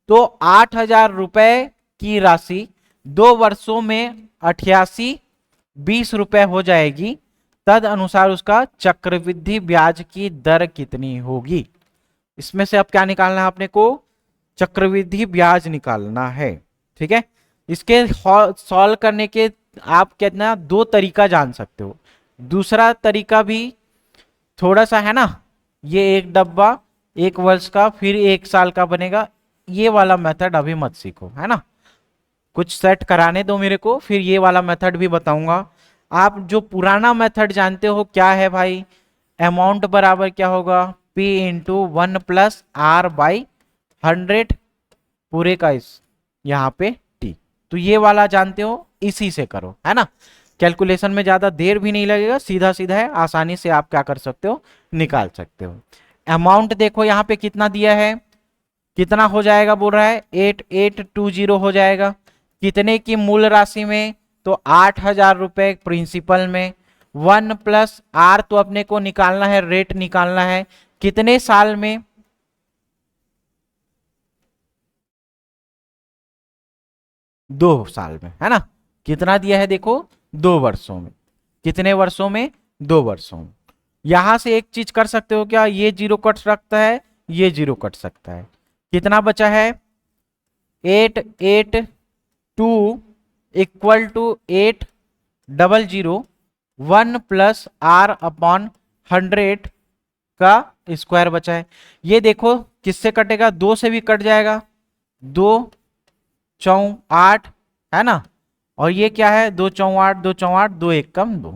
तो 8,000 रुपए की राशि 2 वर्षों में 88 रुपए हो जाएगी, तद अनुसार उसका चक्रवृद्धि ब्याज की दर कितनी होगी। इसमें से अब क्या निकालना है अपने को, चक्रवृद्धि ब्याज निकालना है, ठीक है। इसके सॉल्व करने के आप कितना 2 तरीका जान सकते हो। दूसरा तरीका भी थोड़ा सा है ना, ये एक डब्बा 1 वर्ष का फिर 1 साल का बनेगा, ये वाला मेथड अभी मत सीखो, है ना, कुछ सेट कराने दो मेरे को, फिर ये वाला मेथड भी बताऊंगा। आप जो पुराना मेथड जानते हो क्या है भाई, अमाउंट बराबर क्या होगा, P इंटू 1+R/100 पूरे का इस यहाँ पे T। तो ये वाला जानते हो, इसी से करो, है ना, कैलकुलेशन में ज्यादा देर भी नहीं लगेगा, सीधा सीधा है, आसानी से आप क्या कर सकते हो, निकाल सकते हो। अमाउंट देखो यहाँ पे कितना दिया है, कितना हो जाएगा बोल रहा है, 8820 हो जाएगा, कितने की मूल राशि में, तो 8000 रुपए प्रिंसिपल में। 1+R तो अपने को निकालना है, रेट निकालना है, कितने साल में, 2 साल में, है ना, कितना दिया है देखो, 2 वर्षों में, कितने वर्षों में, 2 वर्षों में। यहां से एक चीज कर सकते हो क्या, ये जीरो कट सकता है, ये जीरो कट सकता है, कितना बचा है, 882 इक्वल टू 800 1+R/100 का स्क्वायर बचा है। ये देखो किससे कटेगा, 2 से भी कट जाएगा, 2×4=8, है ना, और ये क्या है, 2×4=8, 2×4=8, 2×1=2,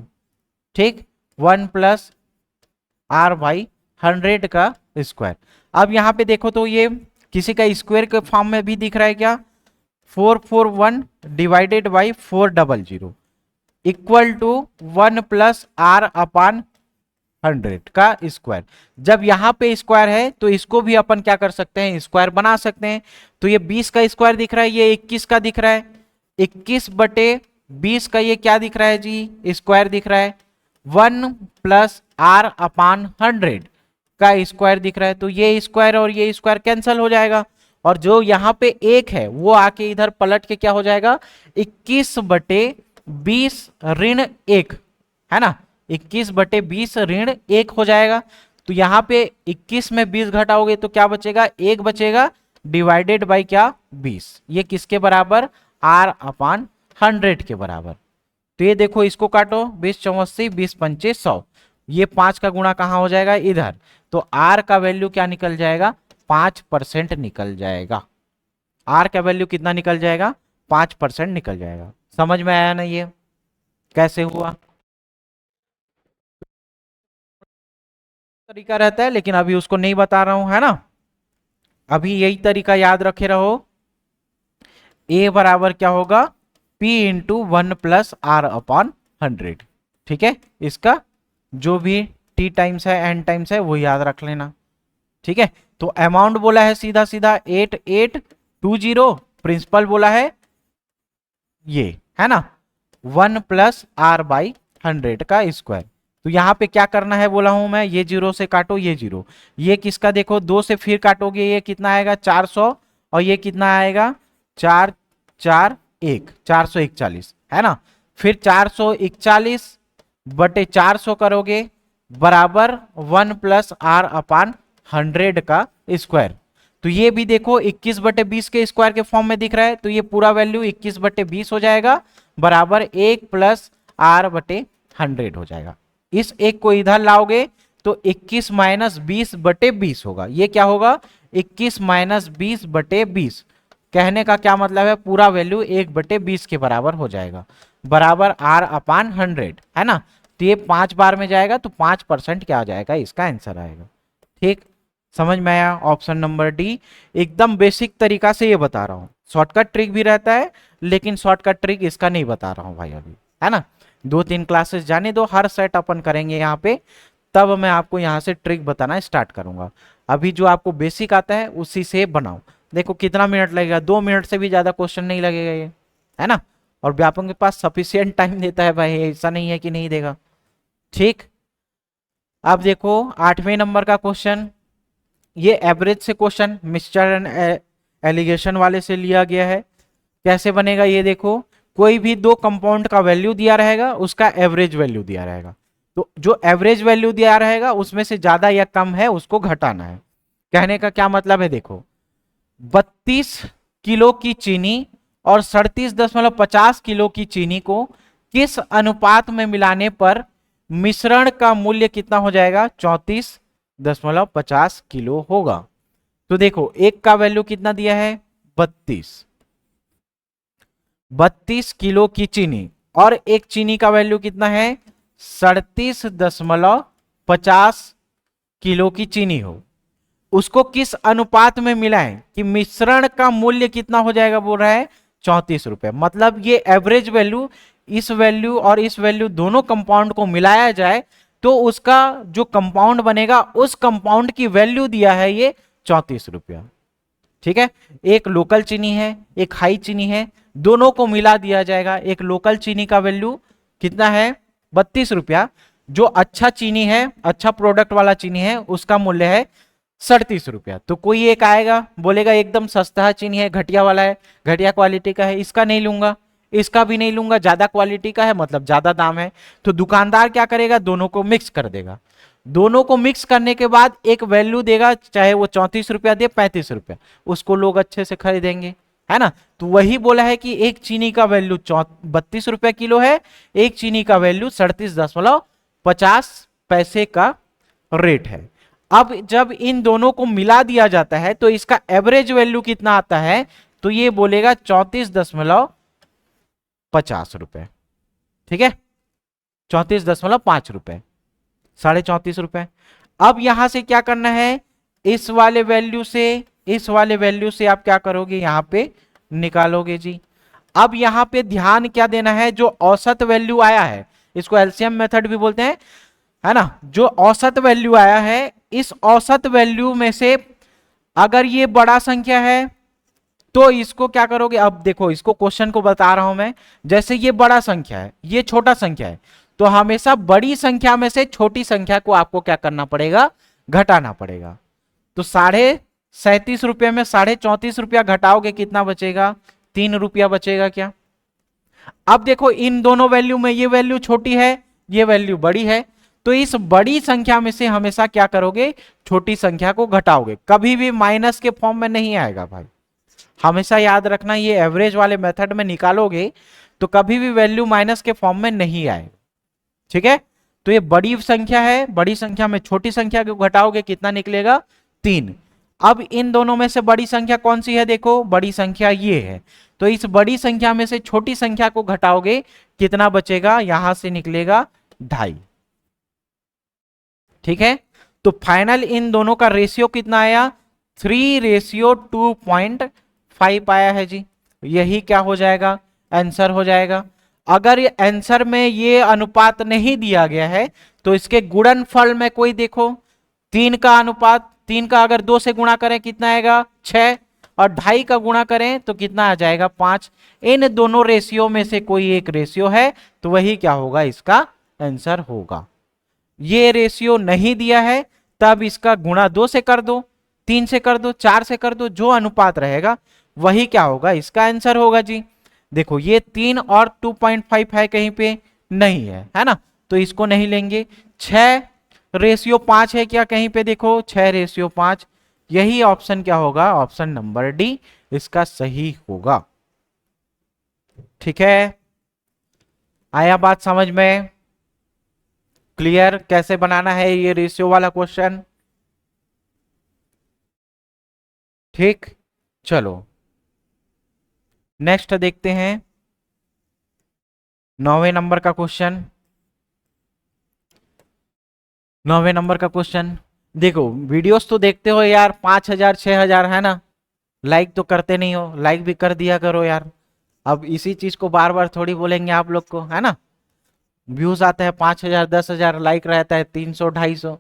ठीक, 1+R/100 का स्क्वायर। अब यहां पे देखो तो ये किसी का स्क्वायर के फॉर्म में भी दिख रहा है क्या, 441 divided by 400 equal to 1+R/100 का स्क्वायर। जब यहां पे स्क्वायर है तो इसको भी अपन क्या कर सकते हैं, स्क्वायर बना सकते हैं। तो ये 20 का स्क्वायर दिख रहा है, ये 21 का दिख रहा है, 21/20 का ये क्या दिख रहा है जी, स्क्वायर दिख रहा है, 1+R/100 का स्क्वायर दिख रहा है। तो ये स्क्वायर और ये स्क्वायर कैंसिल हो जाएगा, और जो यहाँ पे एक है वो आके इधर पलट के क्या हो जाएगा, 21/20-1, है ना, 21/20-1 हो जाएगा। तो यहाँ पे 21 में 20 घटाओगे तो क्या बचेगा, 1 बचेगा, डिवाइडेड बाई क्या, 20। ये किसके बराबर, R/100 के बराबर। तो ये देखो इसको काटो, 20×4=80, 20×5=100, ये 5 का गुणा कहाँ हो जाएगा, इधर। तो R का वैल्यू क्या निकल जाएगा, 5% निकल जाएगा। R का वैल्यू कितना निकल जाएगा, 5% निकल जाएगा। समझ में आया ना ये कैसे हुआ, तरीका रहता है, लेकिन अभी उसको नहीं बता रहा हूं, है ना, अभी यही तरीका याद रखे रहो। A बराबर क्या होगा, P इंटू 1+R/100, ठीक है, इसका जो भी T टाइम्स है, N टाइम्स है, वो याद रख लेना, ठीक है। तो अमाउंट बोला है सीधा सीधा 8820, प्रिंसिपल बोला है ये, है ना, 1+R/100 का स्क्वायर। तो यहां पे क्या करना है बोला हूं मैं, ये जीरो से काटो, ये जीरो, ये किसका देखो, 2 से फिर काटोगे, ये कितना आएगा, 400, और ये कितना आएगा, 4×4=1, 441, है ना, फिर 441/400 करोगे बराबर 1+R/100 का स्क्वायर। तो ये भी देखो 21/20 के स्क्वायर के फॉर्म में दिख रहा है, तो ये पूरा वैल्यू 21/20 हो जाएगा, बराबर 1+R/100 हो जाएगा। इस एक को इधर लाओगे तो 21 - 20/20 होगा, ये क्या होगा, 21 - 20/20। कहने का क्या मतलब है, पूरा वैल्यू 1/20 के बराबर हो जाएगा, बराबर R/100, है ना। तो ये 5 बार में जाएगा तो 5% क्या आ जाएगा, इसका आंसर आएगा, ठीक, समझ में आया। ऑप्शन नंबर डी, एकदम बेसिक तरीका से ये बता रहा हूं, शॉर्टकट ट्रिक भी रहता है, लेकिन शॉर्टकट ट्रिक इसका नहीं बता रहा हूं भाई अभी, है ना, 2-3 क्लासेस जाने दो, हर सेट अपन करेंगे यहाँ पे, तब मैं आपको यहाँ से ट्रिक बताना स्टार्ट करूंगा। अभी जो आपको बेसिक आता है उसी से बनाओ। देखो कितना मिनट लगेगा, 2 मिनट से भी ज्यादा क्वेश्चन नहीं लगेगा ये, है ना, और व्यापक के पास सफिशियंट टाइम देता है भाई, ऐसा नहीं है कि नहीं देगा, ठीक। अब देखो 8वें नंबर का क्वेश्चन, ये एवरेज से क्वेश्चन मिक्सचर एंड एलिगेशन वाले से लिया गया है। कैसे बनेगा ये देखो, कोई भी 2 कंपाउंड का वैल्यू दिया रहेगा, उसका एवरेज वैल्यू दिया रहेगा, तो जो एवरेज वैल्यू दिया रहेगा उसमें से ज्यादा या कम है उसको घटाना है। कहने का क्या मतलब है, देखो 32 किलो की चीनी और 37.50 किलो की चीनी को किस अनुपात में मिलाने पर मिश्रण का मूल्य कितना हो जाएगा, 34.50 किलो होगा। तो देखो एक का वैल्यू कितना दिया है 32, 32 किलो की चीनी, और एक चीनी का वैल्यू कितना है 37.50 किलो की चीनी हो, उसको किस अनुपात में मिलाएं कि मिश्रण का मूल्य कितना हो जाएगा, बोल रहा है 34 रुपए। मतलब ये एवरेज वैल्यू, इस वैल्यू और इस वैल्यू दोनों कंपाउंड को मिलाया जाए तो उसका जो कंपाउंड बनेगा उस कंपाउंड की वैल्यू दिया है ये 34 रुपया। ठीक है, एक लोकल चीनी है एक हाई चीनी है, दोनों को मिला दिया जाएगा। एक लोकल चीनी का वैल्यू कितना है 32 रुपया, जो अच्छा चीनी है, अच्छा प्रोडक्ट वाला चीनी है, उसका मूल्य है 37 रुपया। तो कोई एक आएगा बोलेगा एकदम सस्ता चीनी है, घटिया वाला है, घटिया क्वालिटी का है, इसका नहीं लूंगा, इसका भी नहीं लूंगा, ज्यादा क्वालिटी का है मतलब ज्यादा दाम है। तो दुकानदार क्या करेगा, दोनों को मिक्स कर देगा। दोनों को मिक्स करने के बाद एक वैल्यू देगा, चाहे वो 34 रुपया दे 35 रुपया, उसको लोग अच्छे से खरीदेंगे, है ना। तो वही बोला है कि एक चीनी का वैल्यू 32 रुपया किलो है, एक चीनी का वैल्यू 37.50 का रेट है। अब जब इन दोनों को मिला दिया जाता है तो इसका एवरेज वैल्यू कितना आता है, तो ये बोलेगा 34.50 रुपए। ठीक है, 34.5 रुपए, 34.5 रुपए। अब यहां से क्या करना है, इस वाले वैल्यू से इस वाले वैल्यू से आप क्या करोगे, यहां पे निकालोगे जी। अब यहां पे ध्यान क्या देना है, जो औसत वैल्यू आया है, इसको एलसीएम मेथड भी बोलते हैं, है ना। जो औसत वैल्यू आया है, इस औसत वैल्यू में से अगर ये बड़ा संख्या है तो इसको क्या करोगे, अब देखो इसको क्वेश्चन को बता रहा हूं मैं, जैसे ये बड़ा संख्या है ये छोटा संख्या है, तो हमेशा बड़ी संख्या में से छोटी संख्या को आपको क्या करना पड़ेगा, घटाना पड़ेगा। तो 37.5 रुपये में 34.5 रुपया घटाओगे, कितना बचेगा, 3 रुपया बचेगा क्या। अब देखो इन दोनों वैल्यू में ये वैल्यू छोटी है, ये वैल्यू बड़ी है, तो इस बड़ी संख्या में से हमेशा क्या करोगे, छोटी संख्या को घटाओगे, कभी भी माइनस के फॉर्म में नहीं आएगा भाई। हमेशा याद रखना, ये एवरेज वाले मेथड में निकालोगे तो कभी भी वैल्यू माइनस के फॉर्म में नहीं आएगा। ठीक है, तो ये बड़ी संख्या है, बड़ी संख्या में छोटी संख्या को घटाओगे, कितना निकलेगा, 3। अब इन दोनों में से बड़ी संख्या कौन सी है, देखो बड़ी संख्या ये है, तो इस बड़ी संख्या में से छोटी संख्या को घटाओगे, कितना बचेगा, यहां से निकलेगा 2.5। ठीक है, तो फाइनल इन दोनों का रेशियो कितना आया, 3:2.5 आया है जी। यही क्या हो जाएगा, आंसर हो जाएगा। अगर आंसर में ये अनुपात नहीं दिया गया है तो इसके गुणनफल में कोई देखो, 3 का अनुपात, 3 का अगर 2 से गुणा करें कितना आएगा 6, और 2.5 का गुणा करें तो कितना आ जाएगा 5। इन दोनों रेशियो में से कोई एक रेशियो है तो वही क्या होगा, इसका आंसर होगा। ये रेशियो नहीं दिया है तब इसका गुणा 2 से कर दो, 3 से कर दो, 4 से कर दो, जो अनुपात रहेगा वही क्या होगा, इसका आंसर होगा जी। देखो ये 3 और 2.5 है, कहीं पे नहीं है ना, तो इसको नहीं लेंगे। 6:5 है क्या, कहीं पे देखो 6:5, यही ऑप्शन क्या होगा, ऑप्शन नंबर डी इसका सही होगा। ठीक है, आया बात समझ में, क्लियर कैसे बनाना है ये रेशियो वाला क्वेश्चन। ठीक, चलो नेक्स्ट देखते हैं 9वें नंबर का क्वेश्चन। 9वें नंबर का क्वेश्चन, देखो वीडियोस तो देखते हो यार, 5,000 6,000 है ना, लाइक तो करते नहीं हो, लाइक भी कर दिया करो यार। अब इसी चीज को बार बार थोड़ी बोलेंगे आप लोग को, है ना। व्यूज आता है 5,000 10,000, लाइक रहता है 300 250,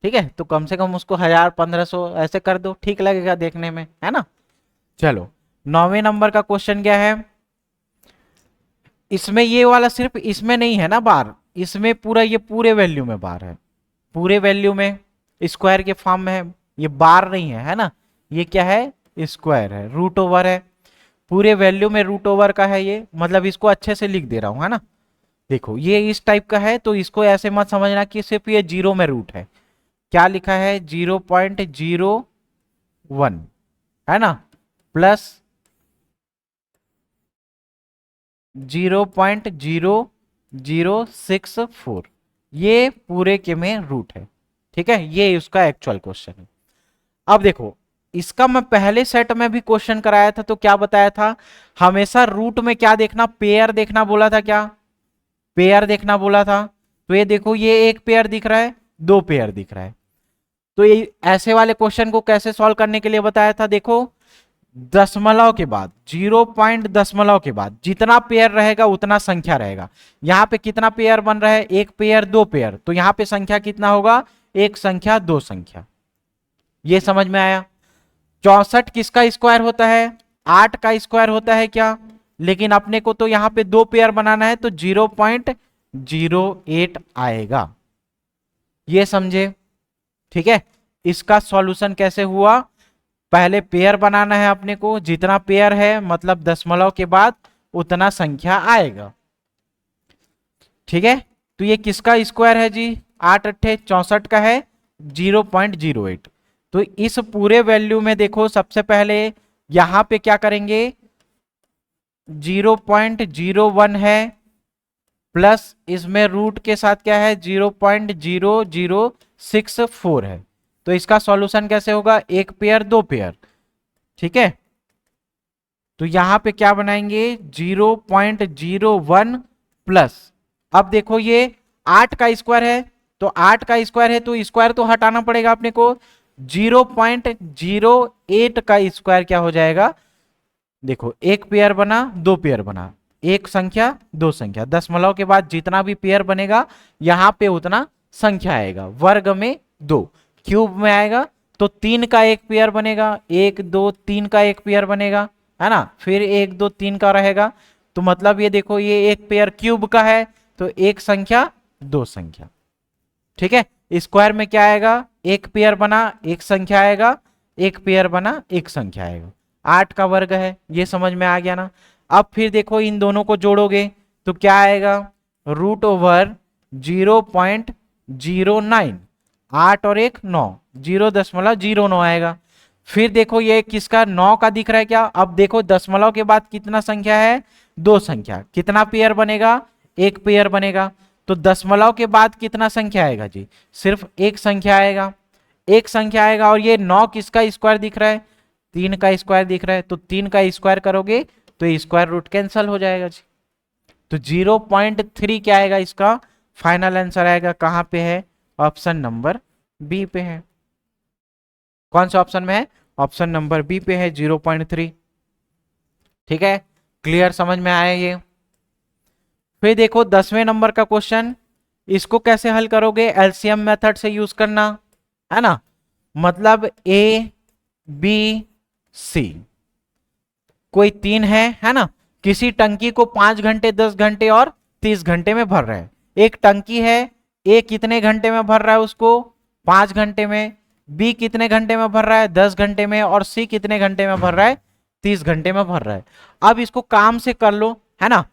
ठीक है, तो कम से कम उसको 1,000 1,500 ऐसे कर दो, ठीक लगेगा देखने में, है ना। चलो 9वें नंबर का क्वेश्चन क्या है, इसमें ये वाला सिर्फ इसमें नहीं है ना बार, इसमें पूरा ये पूरे वैल्यू में बार है, पूरे वैल्यू में स्क्वायर के फॉर्म में है, ये बार नहीं है ना, ये क्या है, स्क्वायर है, रूट ओवर है, पूरे वैल्यू में रूट ओवर का है ये, मतलब इसको अच्छे से लिख दे रहा हूं, है ना। देखो ये इस टाइप का है, तो इसको ऐसे मत समझना कि सिर्फ ये 0 में रूट है, क्या लिखा है 0.01, है ना, प्लस 0.0064, ये पूरे के में रूट है। ठीक है, ये उसका एक्चुअल क्वेश्चन है। अब देखो इसका मैं पहले सेट में भी क्वेश्चन कराया था, तो क्या बताया था, हमेशा रूट में क्या देखना, पेयर देखना बोला था, क्या पेयर देखना बोला था। तो ये देखो, ये एक पेयर दिख रहा है, दो पेयर दिख रहा है। तो ये ऐसे वाले क्वेश्चन को कैसे सॉल्व करने के लिए बताया था, देखो दशमलव के बाद, 0 पॉइंट दशमलव के बाद जितना पेयर रहेगा उतना संख्या रहेगा। यहां पे कितना पेयर बन रहा है, एक पेयर दो पेयर, तो यहां पे संख्या कितना होगा, एक संख्या दो संख्या। ये समझ में आया। 64 किसका स्क्वायर होता है, 8 का स्क्वायर होता है क्या, लेकिन अपने को तो यहां पे दो पेयर बनाना है, तो 0.08 आएगा। ये समझे, ठीक है। इसका सॉल्यूशन कैसे हुआ, पहले पेयर बनाना है अपने को, जितना पेयर है मतलब दशमलव के बाद उतना संख्या आएगा, ठीक है। तो ये किसका स्क्वायर है जी, 8 अट्ठे 64 का है, 0.08। तो इस पूरे वैल्यू में देखो, सबसे पहले यहां पे क्या करेंगे, 0.01 है, प्लस इसमें रूट के साथ क्या है, 0.0064 है। तो इसका सॉल्यूशन कैसे होगा, एक पेयर दो पेयर, ठीक है। तो यहां पे क्या बनाएंगे, 0.01 प्लस, अब देखो ये 8 का स्क्वायर है, तो 8 का स्क्वायर है तो स्क्वायर तो हटाना पड़ेगा अपने को, 0.08 का स्क्वायर क्या हो जाएगा, देखो एक पेयर बना दो पेयर बना, एक संख्या दो संख्या, दशमलव के बाद जितना भी पेयर बनेगा यहां पे उतना संख्या आएगा, वर्ग में दो, क्यूब में आएगा तो 3 का एक पेयर बनेगा, 1 2 3 का एक पेयर बनेगा, है ना, फिर 1 2 3 का रहेगा। तो मतलब ये देखो, ये एक पेयर क्यूब का है, तो एक संख्या दो संख्या, ठीक है। स्क्वायर में क्या आएगा, एक पेयर बना एक संख्या आएगा, एक पेयर बना एक संख्या आएगा, 8 का वर्ग है। ये समझ में आ गया ना। अब फिर देखो इन दोनों को जोड़ोगे तो क्या आएगा, √, 0.09, 8 और 1 9, 0.09 आएगा। फिर देखो ये किसका, 9 का दिख रहा है क्या, अब देखो दशमलव के बाद कितना संख्या है, दो संख्या, कितना पेयर बनेगा, एक पेयर बनेगा। तो दशमलव के बाद कितना संख्या आएगा जी, सिर्फ एक संख्या आएगा, एक संख्या आएगा। और ये 9 किसका स्क्वायर दिख रहा है, 3 का स्क्वायर दिख रहा है, तो 3 का स्क्वायर करोगे तो स्क्वायर रूट कैंसल हो जाएगा जी। तो 0.3 क्या आएगा, इसका फाइनल आंसर आएगा, कहां पे है, ऑप्शन नंबर बी पे है। कौन सा ऑप्शन में है, ऑप्शन नंबर बी पे है 0.3, ठीक है। क्लियर, समझ में आया ये। फिर देखो 10वें नंबर का क्वेश्चन, इसको कैसे हल करोगे, एलसीएम मेथड से यूज करना, है ना। मतलब ए बी सी कोई तीन है ना, किसी टंकी को 5 घंटे 10 घंटे और 30 घंटे में भर रहे हैं। एक टंकी है, ए कितने घंटे में भर रहा है उसको, 5 घंटे में, बी कितने घंटे में भर रहा है, 10 घंटे में, और सी कितने घंटे में भर रहा है, 30 घंटे में भर रहा है। अब इसको काम से कर लो, है ना।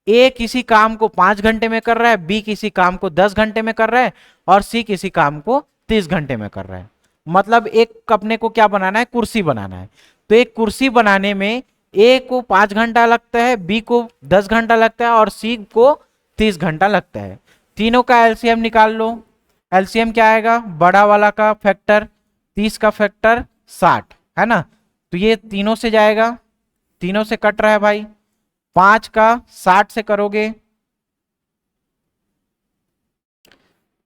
ए किसी काम को 5 घंटे में कर रहा है, बी किसी काम को 10 घंटे में कर रहा है, और सी किसी काम को 30 घंटे में कर रहा है। मतलब एक अपने को क्या बनाना है, कुर्सी बनाना है। तो एक कुर्सी बनाने में ए को 5 घंटा लगता है, बी को 10 घंटा लगता है, और सी को 30 घंटा लगता है। तीनों का एलसीएम निकाल लो। एलसीएम क्या आएगा, बड़ा वाला का फैक्टर 30 का फैक्टर 60, है ना। तो ये तीनों से जाएगा, तीनों से कट रहा है भाई, 5 का 60 से करोगे,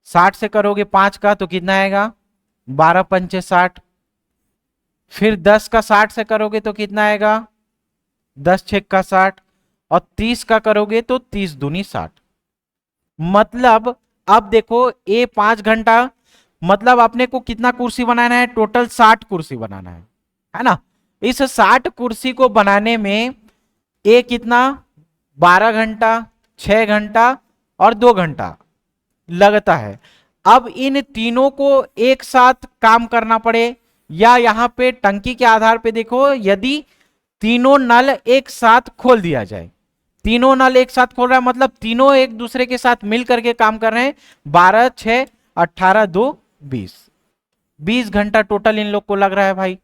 60 से करोगे 5 का तो कितना आएगा, 12 पंचे 60। फिर 10 का 60 से करोगे तो कितना आएगा, 10 छेक का 60, और 30 का करोगे तो 30 दूनी 60। मतलब अब देखो ए 5 घंटा, मतलब अपने को कितना कुर्सी बनाना है, टोटल 60 कुर्सी बनाना है ना। इस 60 कुर्सी को बनाने में ए कितना, 12 घंटा, 6 घंटा और 2 घंटा लगता है। अब इन तीनों को एक साथ काम करना पड़े, या यहां पे टंकी के आधार पे देखो, यदि तीनों नल एक साथ खोल दिया जाए, तीनों नल एक साथ खोल रहा है मतलब तीनों एक दूसरे के साथ मिल करके काम कर रहे हैं, 12 6 18 2 20 घंटा टोटल इन लोग को लग रहा है भाई,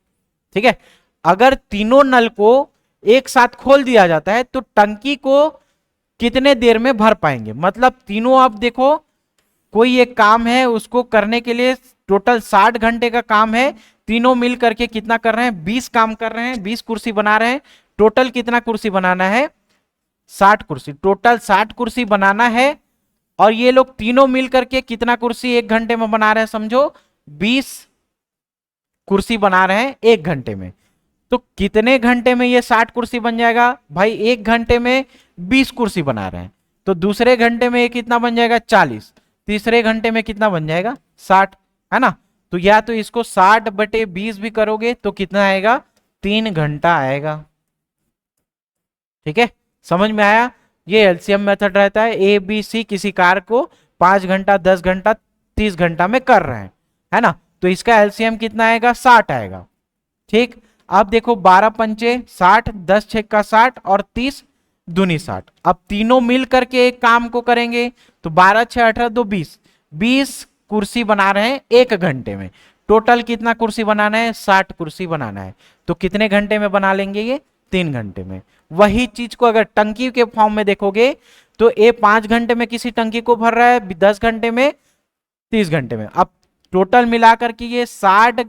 ठीक है। अगर तीनों नल को एक साथ खोल दिया जाता है तो टंकी को कितने देर में भर पाएंगे, मतलब तीनों, आप देखो कोई एक काम है उसको करने के लिए टोटल 60 घंटे का काम है, तीनों मिल करके कितना कर रहे हैं, 20 काम कर रहे हैं, 20 कुर्सी बना रहे हैं। टोटल कितना कुर्सी बनाना है, 60 कुर्सी, टोटल 60 कुर्सी बनाना है। और ये लोग तीनों मिल करके कितना कुर्सी 1 घंटे में बना रहे हैं, समझो 20 कुर्सी बना रहे हैं 1 घंटे में। तो कितने घंटे में ये 60 कुर्सी बन जाएगा भाई, 1 घंटे में 20 कुर्सी बना रहे हैं, तो दूसरे घंटे में ये कितना बन जाएगा 40, तीसरे घंटे में कितना बन जाएगा 60, है ना। तो या तो इसको 60/20 भी करोगे तो कितना आएगा, 3 घंटा आएगा। ठीक है, समझ में आया। ये एलसीएम मेथड रहता है, ए बी सी किसी कार्य को 5 घंटा 10 घंटा 30 घंटा में कर रहे हैं, है ना। तो इसका एलसीएम कितना आएगा, 60 आएगा। ठीक, अब देखो 12 पंचे 60, 10 छक्का 60 और 30 दूनी 60। अब तीनों मिल करके एक काम को करेंगे तो 12 6 18 2 20, 20 कुर्सी बना रहे हैं 1 घंटे में। टोटल कितना कुर्सी बनाना है, 60 कुर्सी बनाना है। तो कितने घंटे में बना लेंगे ये, 3 घंटे में। वही चीज को अगर टंकी के फॉर्म में देखोगे तो ये 5 घंटे में किसी टंकी को भर रहा है, 10 घंटे में, 30 घंटे में। अब टोटल मिलाकर के ये 60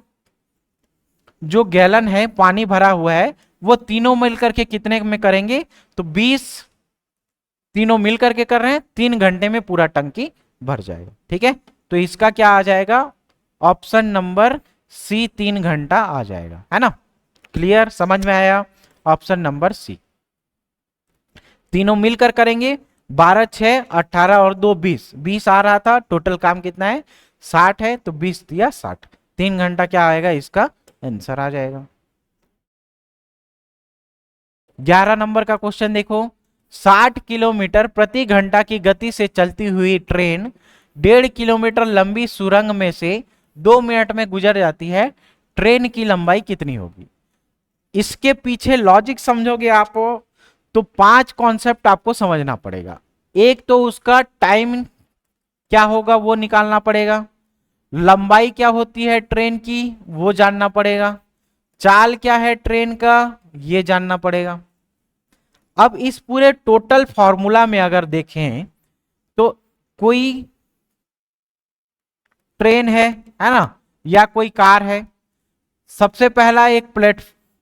जो गैलन है पानी भरा हुआ है वो तीनों मिलकर के कितने में करेंगे, तो 20 तीनों मिलकर के कर रहे हैं, 3 घंटे में पूरा टंकी भर जाएगा। ठीक है, तो इसका क्या आ जाएगा, ऑप्शन नंबर सी 3 घंटा आ जाएगा, है ना। क्लियर, समझ में आया, ऑप्शन नंबर सी। तीनों मिलकर करेंगे, 12 6 18 और 2 20, 20 आ रहा था, टोटल काम कितना है 60 है, तो 20 दिया 60, 3 घंटा क्या आएगा, इसका आंसर आ जाएगा। 11 नंबर का क्वेश्चन देखो, 60 किलोमीटर प्रति घंटा की गति से चलती हुई ट्रेन 1.5 किलोमीटर लंबी सुरंग में से 2 मिनट में गुजर जाती है, ट्रेन की लंबाई कितनी होगी। इसके पीछे लॉजिक समझोगे आप तो 5 कॉन्सेप्ट आपको समझना पड़ेगा। एक तो उसका टाइम क्या होगा वो निकालना पड़ेगा, लंबाई क्या होती है ट्रेन की वो जानना पड़ेगा, चाल क्या है ट्रेन का ये जानना पड़ेगा। अब इस पूरे टोटल फॉर्मूला में अगर देखें तो कोई ट्रेन है ना, या कोई कार है, सबसे पहला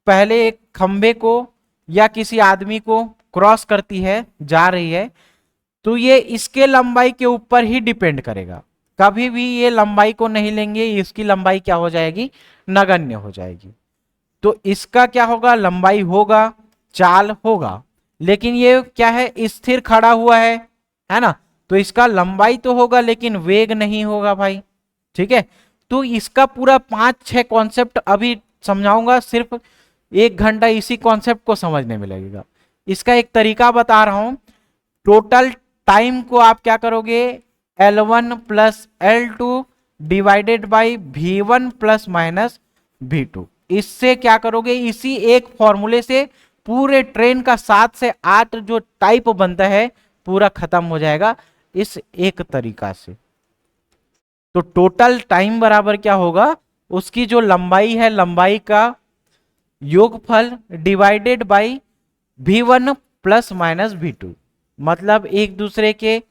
पहले एक खंबे को या किसी आदमी को क्रॉस करती है, जा रही है, तो ये इसके लंबाई के ऊपर ही डिपेंड करेगा। कभी भी ये लंबाई को नहीं लेंगे, इसकी लंबाई क्या हो जाएगी, नगण्य हो जाएगी। तो इसका क्या होगा, लंबाई होगा, चाल होगा, लेकिन ये क्या है, स्थिर खड़ा हुआ है ना, तो इसका लंबाई तो होगा लेकिन वेग नहीं होगा भाई। ठीक है, तो इसका पूरा 5-6 कॉन्सेप्ट अभी समझाऊंगा, सिर्फ 1 घंटा इसी कॉन्सेप्ट को समझने में लगेगा। इसका एक तरीका बता रहा हूं, टोटल टाइम को आप क्या करोगे, L1 plus L2 divided by V1 plus minus V2, इससे क्या करोगे, इसी एक फॉर्मूले से पूरे ट्रेन का 7 से 8 जो टाइप बनता है पूरा खत्म हो जाएगा इस एक तरीका से। तो टोटल टाइम बराबर क्या होगा, उसकी जो लंबाई है लंबाई का योगफल divided by V1 plus minus V2, मतलब एक दूसरे के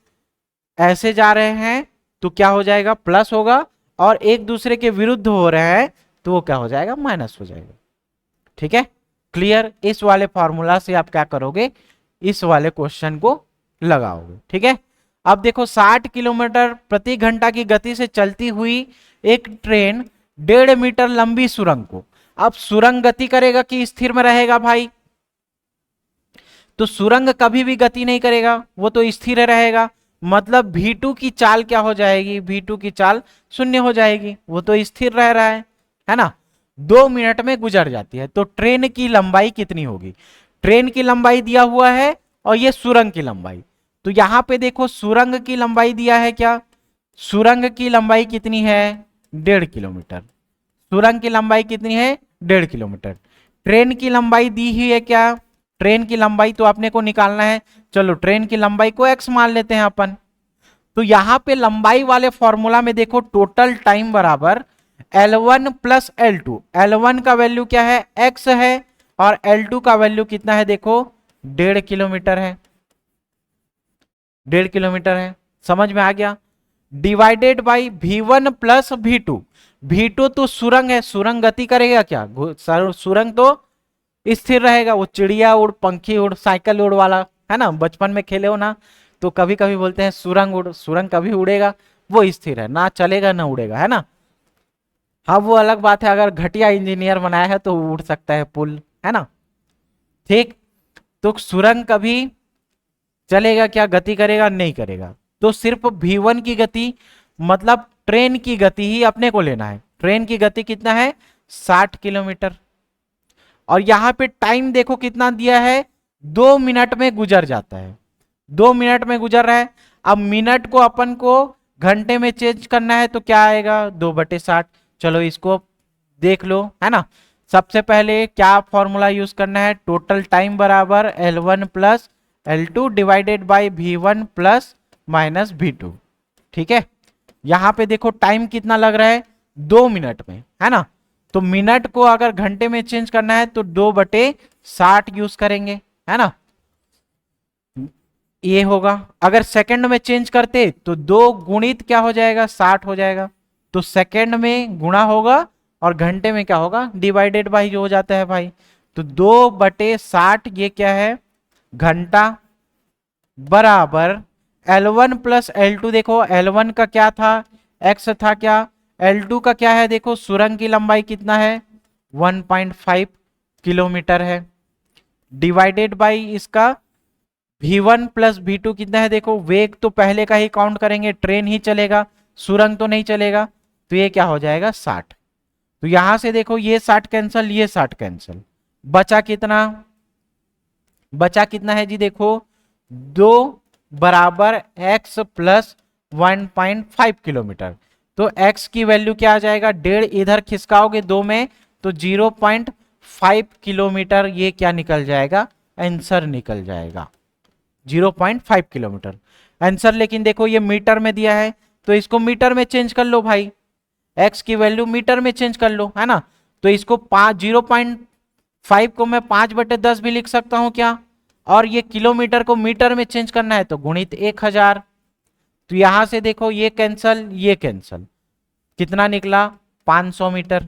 ऐसे जा रहे हैं तो क्या हो जाएगा, प्लस होगा, और एक दूसरे के विरुद्ध हो रहे हैं तो वो क्या हो जाएगा, माइनस हो जाएगा। ठीक है, क्लियर। इस वाले फॉर्मूला से आप क्या करोगे, इस वाले क्वेश्चन को लगाओगे। ठीक है, अब देखो 60 किलोमीटर प्रति घंटा की गति से चलती हुई एक ट्रेन 1.5 मीटर लंबी सुरंग को, अब सुरंग गति करेगा कि स्थिर में रहेगा भाई, तो सुरंग कभी भी गति नहीं करेगा, वो तो स्थिर रहेगा, मतलब V2 की चाल क्या हो जाएगी, V2 की चाल 0 हो जाएगी, वो तो स्थिर रह रहा है ना। 2 मिनट में गुजर जाती है, तो ट्रेन की लंबाई कितनी होगी, ट्रेन की लंबाई दिया हुआ है और ये सुरंग की लंबाई, तो यहां पे देखो सुरंग की लंबाई दिया है, क्या सुरंग की लंबाई कितनी है, 1.5 किलोमीटर, सुरंग की लंबाई कितनी है 1.5 किलोमीटर। ट्रेन की लंबाई दी ही है, क्या ट्रेन की लंबाई तो अपने को निकालना है, चलो ट्रेन की लंबाई को x मान लेते हैं अपन। तो यहां पे लंबाई वाले फॉर्मूला में देखो टोटल टाइम बराबर L1 प्लस L2, L1 का वैल्यू क्या है x है और L2 का वैल्यू कितना है, देखो 1.5 किलोमीटर है, 1.5 किलोमीटर है, समझ में आ गया। Divided by V1 plus V2। V2 तो सुरंग है, सुरंग गति करेगा क्या? सुरंग तो स्थिर रहेगा, वो चिड़िया उड़, पंखी उड़, साइकिल उड़ वाला है ना, बचपन में खेले हो ना, तो कभी कभी बोलते हैं सुरंग उड़, सुरंग कभी उड़ेगा? वो स्थिर है, ना चलेगा ना उड़ेगा, है ना। हाँ वो अलग बात है, अगर घटिया इंजीनियर बनाया है तो उड़ सकता है पुल, है ना। ठीक, तो सुरंग कभी चलेगा क्या, गति करेगा? नहीं करेगा। तो सिर्फ V1 की गति, मतलब ट्रेन की गति ही अपने को लेना है। ट्रेन की गति कितना है? 60 किलोमीटर। और यहां पे टाइम देखो कितना दिया है, 2 मिनट में गुजर जाता है, 2 मिनट में गुजर रहा है। अब मिनट को अपन को घंटे में चेंज करना है तो क्या आएगा? 2/60। चलो इसको देख लो, है ना। सबसे पहले क्या फॉर्मूला यूज करना है? टोटल टाइम बराबर L1 plus L2 divided by V1 plus minus V2। ठीक है, यहां पे देखो टाइम कितना लग रहा है, 2 मिनट में, है ना। तो मिनट को अगर घंटे में चेंज करना है तो 2/60 यूज करेंगे, है ना। ये होगा। अगर सेकंड में चेंज करते तो 2 गुणित क्या हो जाएगा? 60 हो जाएगा। तो सेकंड में गुणा होगा और घंटे में क्या होगा? डिवाइडेड बाई जो हो जाता है भाई। तो 2/60 ये क्या है? घंटा बराबर L1 प्लस L2। देखो L1 का क्या था? X था क्या? L2 का क्या है? देखो सुरंग की लंबाई कितना है? 1.5 किलोमीटर है। डिवाइडेड बाई इसका V1 प्लस V2 कितना है? देखो वेग तो पहले का ही काउंट करेंगे, ट्रेन ही चलेगा, सुरंग तो नहीं चलेगा। तो ये क्या हो जाएगा? 60। तो यहां से देखो ये 60 कैंसल, ये 60 कैंसल, बचा कितना? बचा कितना है जी? देखो 2 बराबर x प्लस 1.5 किलोमीटर। तो x की वैल्यू क्या आ जाएगा? 1.5 इधर खिसकाओगे 2 में तो 0.5 किलोमीटर ये क्या निकल जाएगा? आंसर निकल जाएगा 0.5 किलोमीटर आंसर। लेकिन देखो ये मीटर में दिया है तो इसको मीटर में चेंज कर लो भाई, x की वैल्यू मीटर में चेंज कर लो, है ना। तो इसको 0.5 को मैं 5/10 भी लिख सकता हूं क्या? और ये किलोमीटर को मीटर में चेंज करना है तो गुणित 1000। तो यहां से देखो ये कैंसल, ये कैंसल, कितना निकला? 500 मीटर।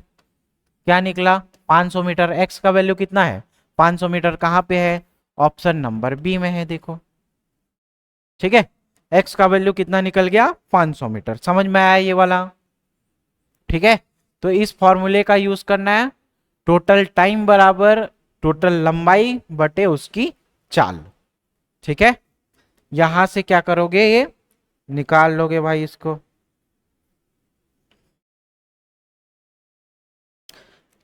क्या निकला? 500 मीटर। एक्स का वैल्यू कितना है? 500 मीटर। कहां पे है? ऑप्शन नंबर बी में है, देखो। ठीक है, एक्स का वैल्यू कितना निकल गया? 500 मीटर। समझ में आया ये वाला? ठीक है, तो इस फॉर्मूले का यूज करना है, टोटल टाइम बराबर टोटल लंबाई बटे उसकी चाल। ठीक है, यहां से क्या करोगे? ये निकाल लोगे भाई इसको।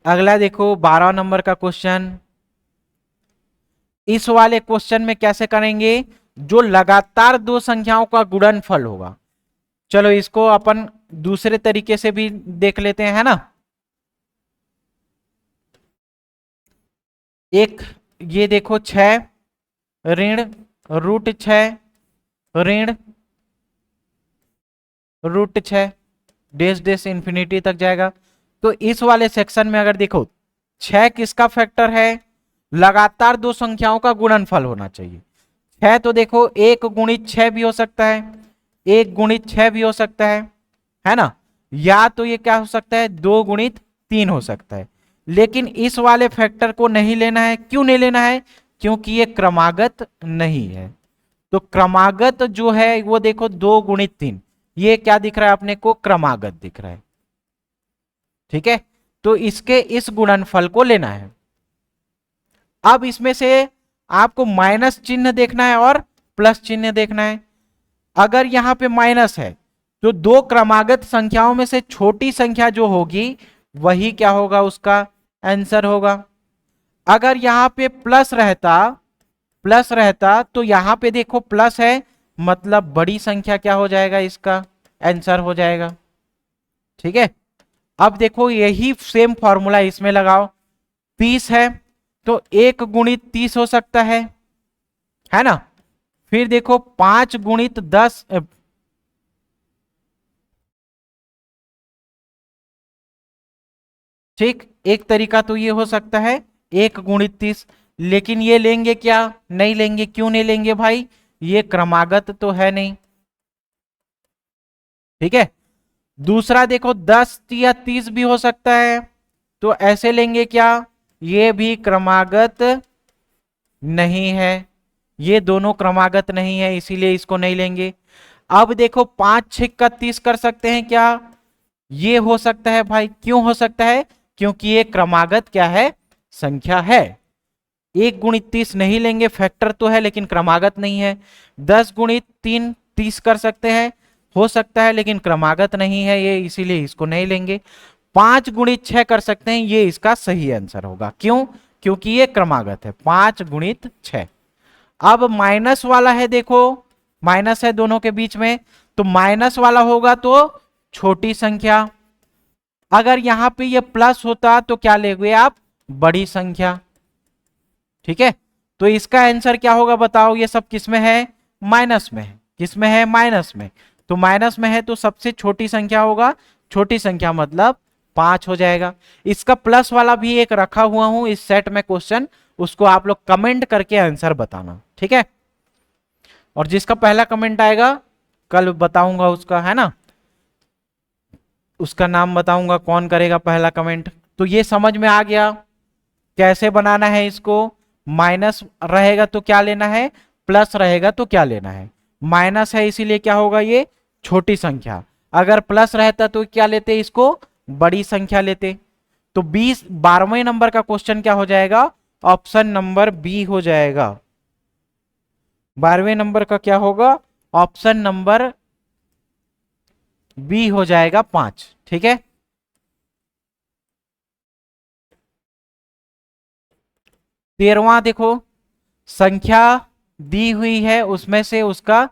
अगला देखो 12 नंबर का क्वेश्चन। इस वाले क्वेश्चन में कैसे करेंगे? जो लगातार दो संख्याओं का गुणनफल होगा। चलो इसको अपन दूसरे तरीके से भी देख लेते हैं, है ना। एक ये देखो 6 ऋण √6 ऋण √6 डेश डेश इंफिनिटी तक जाएगा। तो इस वाले सेक्शन में अगर देखो 6 किसका फैक्टर है? लगातार दो संख्याओं का गुणनफल होना चाहिए। 6 तो देखो 1 गुणित 6 भी हो सकता है, 1 गुणित 6 भी हो सकता है ना। या तो ये क्या हो सकता है? 2 गुणित 3 हो सकता है। लेकिन इस वाले फैक्टर को नहीं लेना है। क्यों नहीं लेना है? क्योंकि ये क्रमागत नहीं है। तो क्रमागत जो है वो देखो 2 गुणित 3, ये क्या दिख रहा है अपने को? क्रमागत दिख रहा है। ठीक है, तो इसके इस गुणनफल को लेना है। अब इसमें से आपको माइनस चिन्ह देखना है और प्लस चिन्ह देखना है। अगर यहां पे माइनस है तो दो क्रमागत संख्याओं में से छोटी संख्या जो होगी वही क्या होगा? उसका आंसर होगा। अगर यहां पे प्लस रहता तो यहां पे देखो प्लस है, मतलब बड़ी संख्या क्या हो जाएगा? इसका आंसर हो जाएगा। ठीक है, अब देखो यही सेम फॉर्मूला इसमें लगाओ। 30 है तो 1 गुणित 30 हो सकता है ना। फिर देखो 5 गुणित 10, ठीक, एक तरीका तो ये हो सकता है 1 गुणित 30। लेकिन ये लेंगे क्या? नहीं लेंगे। क्यों नहीं लेंगे भाई? ये क्रमागत तो है नहीं। ठीक है। दूसरा देखो 10 या 30 भी हो सकता है, तो ऐसे लेंगे क्या, ये भी क्रमागत नहीं है, ये दोनों क्रमागत नहीं है, इसीलिए इसको नहीं लेंगे। अब देखो 5 6 30 कर सकते हैं क्या, ये हो सकता है भाई। क्यों हो सकता है, क्योंकि ये क्रमागत क्या है, संख्या है। 1 × 30 नहीं लेंगे, फैक्टर तो है लेकिन क्रमागत नहीं है। 10 × 3 30 कर सकते हैं, हो सकता है लेकिन क्रमागत नहीं है ये, इसीलिए इसको नहीं लेंगे। 5 × 6 कर सकते हैं, ये इसका सही आंसर होगा। क्यों, क्योंकि ये क्रमागत है, 5 × 6। अब माइनस वाला है, देखो माइनस है दोनों के बीच में, तो माइनस वाला होगा तो छोटी संख्या। अगर यहां पे ये प्लस होता तो क्या लेंगे आप, बड़ी संख्या। ठीक है, तो इसका आंसर क्या होगा बताओ, ये सब किस में है, माइनस में है। किस में है, माइनस में। तो माइनस में है तो सबसे छोटी संख्या होगा, छोटी संख्या मतलब 5 हो जाएगा। इसका प्लस वाला भी एक रखा हुआ हूं इस सेट में क्वेश्चन, उसको आप लोग कमेंट करके आंसर बताना, ठीक है। और जिसका पहला कमेंट आएगा कल बताऊंगा उसका, है ना, उसका नाम बताऊंगा कौन करेगा पहला कमेंट। तो ये समझ में आ गया कैसे बनाना है इसको। माइनस रहेगा तो क्या लेना है, प्लस रहेगा तो क्या लेना है। माइनस है इसीलिए क्या होगा, ये छोटी संख्या। अगर प्लस रहता तो क्या लेते, इसको बड़ी संख्या लेते। तो 12वें नंबर का क्वेश्चन क्या हो जाएगा, ऑप्शन नंबर बी हो जाएगा। 12वें नंबर का क्या होगा, ऑप्शन नंबर बी हो जाएगा 5, ठीक है। 13वां देखो, संख्या दी हुई है उसमें से उसका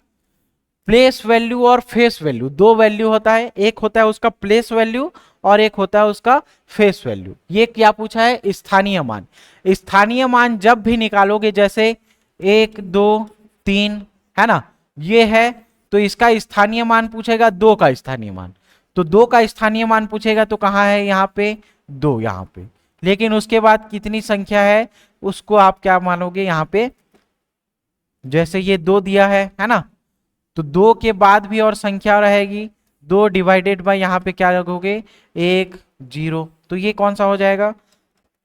प्लेस वैल्यू और फेस वैल्यू, दो वैल्यू होता है, एक होता है उसका प्लेस वैल्यू और एक होता है उसका फेस वैल्यू। ये क्या पूछा है, स्थानीय मान। स्थानीय मान जब भी निकालोगे, जैसे 1 2 3 है ना, ये है, तो इसका स्थानीय मान पूछेगा, 2 का स्थानीय मान। तो 2 का स्थानीय मान पूछेगा तो कहां है, यहाँ पे 2, यहाँ पे। लेकिन उसके बाद कितनी संख्या है उसको आप क्या मानोगे, यहाँ पे जैसे ये 2 दिया है ना, तो 2 के बाद भी और संख्या रहेगी, 2 डिवाइडेड बाय यहाँ पे क्या रखोगे, 1 0। तो ये कौन सा हो जाएगा,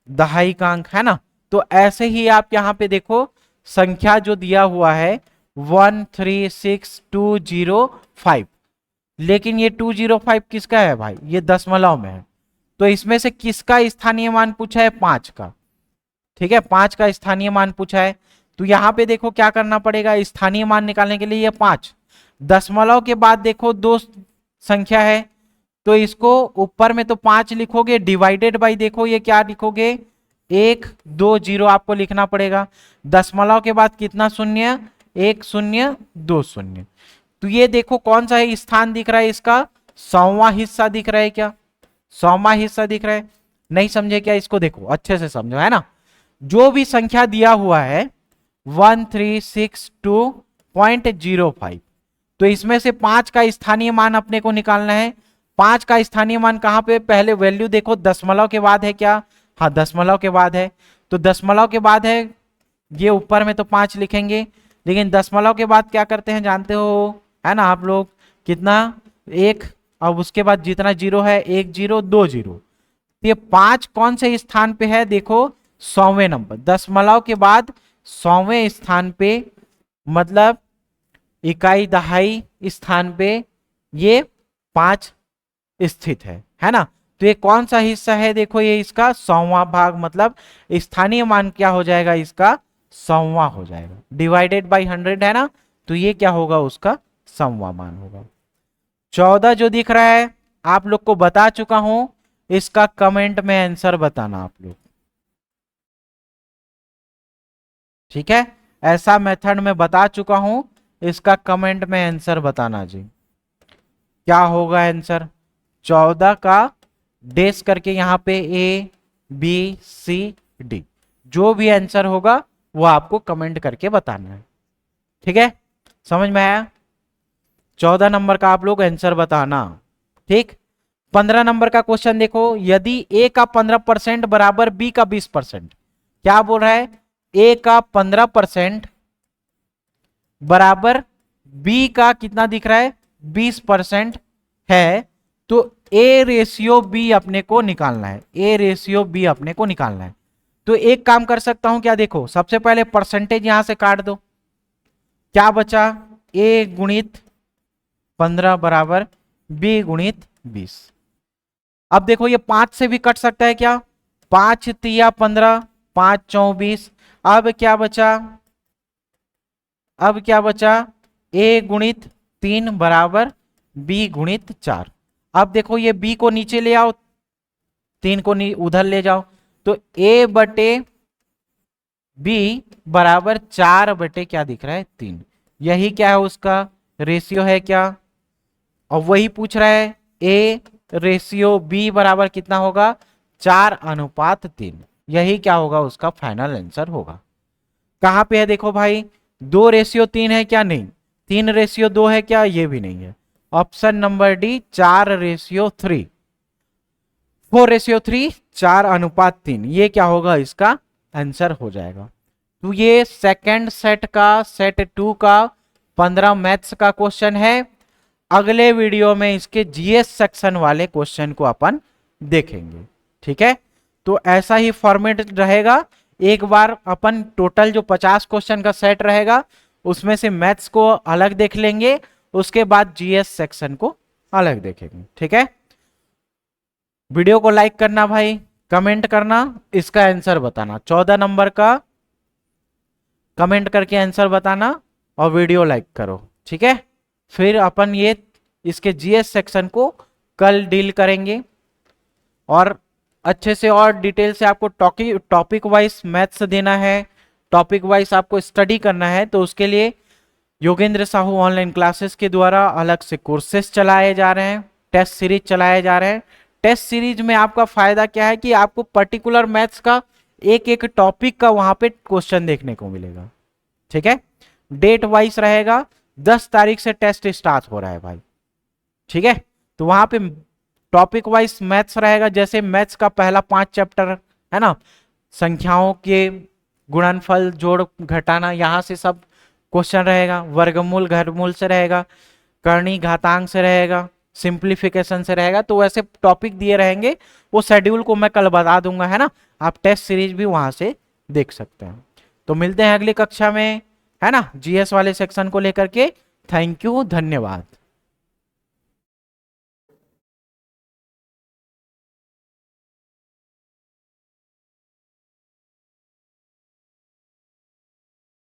दहाई का अंक, है ना। तो ऐसे ही आप यहाँ पे देखो संख्या जो दिया हुआ है 136205, लेकिन ये 205 किसका है भाई, ये दशमलव में है। तो इसमें से किसका स्थानीय मान पूछा है, 5 का, ठीक है, 5 का स्थानीय मान पूछा है। तो यहां पे देखो क्या करना पड़ेगा, स्थानीय मान निकालने के लिए ये 5, दशमलव के बाद देखो 2 संख्या है, तो इसको ऊपर में तो 5 लिखोगे, डिवाइडेड बाई देखो ये क्या लिखोगे, 1 2 0 आपको लिखना पड़ेगा। दशमलव के बाद कितना शून्य, 1 0 2 0। तो ये देखो कौन सा है स्थान दिख रहा है, इसका 100वां हिस्सा दिख रहा है क्या, 100वां हिस्सा दिख रहा है। नहीं समझे क्या, इसको देखो अच्छे से समझो, है ना। जो भी संख्या दिया हुआ है 1362.05, तो इसमें से 5 का स्थानीय मान अपने को निकालना है। 5 का स्थानीय मान कहां पे, पहले वैल्यू देखो दशमलव के बाद है क्या, हाँ दशमलव के बाद है, तो दशमलव के बाद है, ये ऊपर में तो 5 लिखेंगे, लेकिन दशमलव के बाद क्या करते हैं जानते हो, है ना आप लोग, कितना, 1, अब उसके बाद जितना जीरो है 1 0 2 0। ये 5 कौन से स्थान पे है, देखो 100वें नंबर, दशमलव के बाद 100वें स्थान पे, मतलब इकाई दहाई स्थान पे ये 5 स्थित है ना। तो ये कौन सा हिस्सा है, देखो ये इसका 100वां भाग, मतलब स्थानीय मान क्या हो जाएगा, इसका 100वां हो जाएगा, डिवाइडेड बाई 100 है ना, तो ये क्या होगा, उसका 100वां मान होगा। 14 जो दिख रहा है आप लोग को बता चुका हूं, इसका कमेंट में आंसर बताना आप लोग, ठीक है। ऐसा मेथड में बता चुका हूं, इसका कमेंट में आंसर बताना जी, क्या होगा आंसर। 14 का डेस करके यहाँ पे ABCD, जो भी आंसर होगा वो आपको कमेंट करके बताना है, ठीक है, समझ में आया। 14 नंबर का आप लोग आंसर बताना, ठीक। 15 नंबर का क्वेश्चन देखो, यदि A का 15% बराबर B का 20%, क्या बोल रहा है, A का 15% बराबर B का कितना दिख रहा है, 20%, है तो ए रेशियो बी अपने को निकालना है, ए रेशियो बी अपने को निकालना है। तो एक काम कर सकता हूं क्या, देखो सबसे पहले परसेंटेज यहां से काट दो, क्या बचा, ए गुणित 15 बराबर बी गुणित 20। अब देखो ये 5 से भी कट सकता है क्या, 5 तिया 15, 5 चौ 20। अब क्या बचा, अब क्या बचा, ए गुणित 3 बराबर बी गुणित 4। अब देखो ये बी को नीचे ले आओ, 3 को उधर ले जाओ, तो ए बटे बी बराबर 4 बटे क्या दिख रहा है 3। यही क्या है उसका रेशियो है क्या, और वही पूछ रहा है ए रेशियो बी बराबर कितना होगा, 4:3। यही क्या होगा उसका फाइनल आंसर होगा। कहां पे है देखो भाई, 2:3 है क्या, नहीं। 3:2 है क्या, ये भी नहीं है। ऑप्शन नंबर डी 4:3, 4:3, 4:3, ये क्या होगा इसका आंसर हो जाएगा। तो ये सेकंड सेट का, सेट 2 का 15 मैथ्स का क्वेश्चन है। अगले वीडियो में इसके जीएस सेक्शन वाले क्वेश्चन को अपन देखेंगे, ठीक है। तो ऐसा ही फॉर्मेट रहेगा, एक बार अपन टोटल जो 50 क्वेश्चन का सेट रहेगा उसमें से मैथ्स को अलग देख लेंगे, उसके बाद जीएस सेक्शन को अलग देखेंगे, ठीक है। वीडियो को लाइक करना भाई, कमेंट करना, इसका आंसर बताना, 14 नंबर का कमेंट करके आंसर बताना और वीडियो लाइक करो, ठीक है। फिर अपन ये इसके जीएस सेक्शन को कल डील करेंगे और अच्छे से और डिटेल से आपको टॉपिक वाइज मैथ्स देना है, टॉपिक वाइज आपको स्टडी करना है। तो उसके लिए योगेंद्र साहू ऑनलाइन क्लासेस के द्वारा अलग से कोर्सेस चलाए जा रहे हैं, टेस्ट सीरीज चलाए जा रहे हैं। टेस्ट सीरीज में आपका फायदा क्या है कि आपको पर्टिकुलर मैथ्स का एक एक टॉपिक का वहां पे क्वेश्चन देखने को मिलेगा, ठीक है। डेट वाइज रहेगा, 10 तारीख से टेस्ट स्टार्ट हो रहा है भाई, ठीक है। तो वहां पे टॉपिक वाइज मैथ्स रहेगा, जैसे मैथ्स का पहला 5 चैप्टर है ना, संख्याओं के गुणनफल जोड़ घटाना, यहां से सब क्वेश्चन रहेगा। वर्गमूल घनमूल से रहेगा, करनी घातांक से रहेगा, सिंप्लीफिकेशन से रहेगा। तो वैसे टॉपिक दिए रहेंगे, वो शेड्यूल को मैं कल बता दूंगा, है ना। आप टेस्ट सीरीज भी वहां से देख सकते हैं। तो मिलते हैं अगली कक्षा में, है ना, जीएस वाले सेक्शन को लेकर के। थैंक यू, धन्यवाद।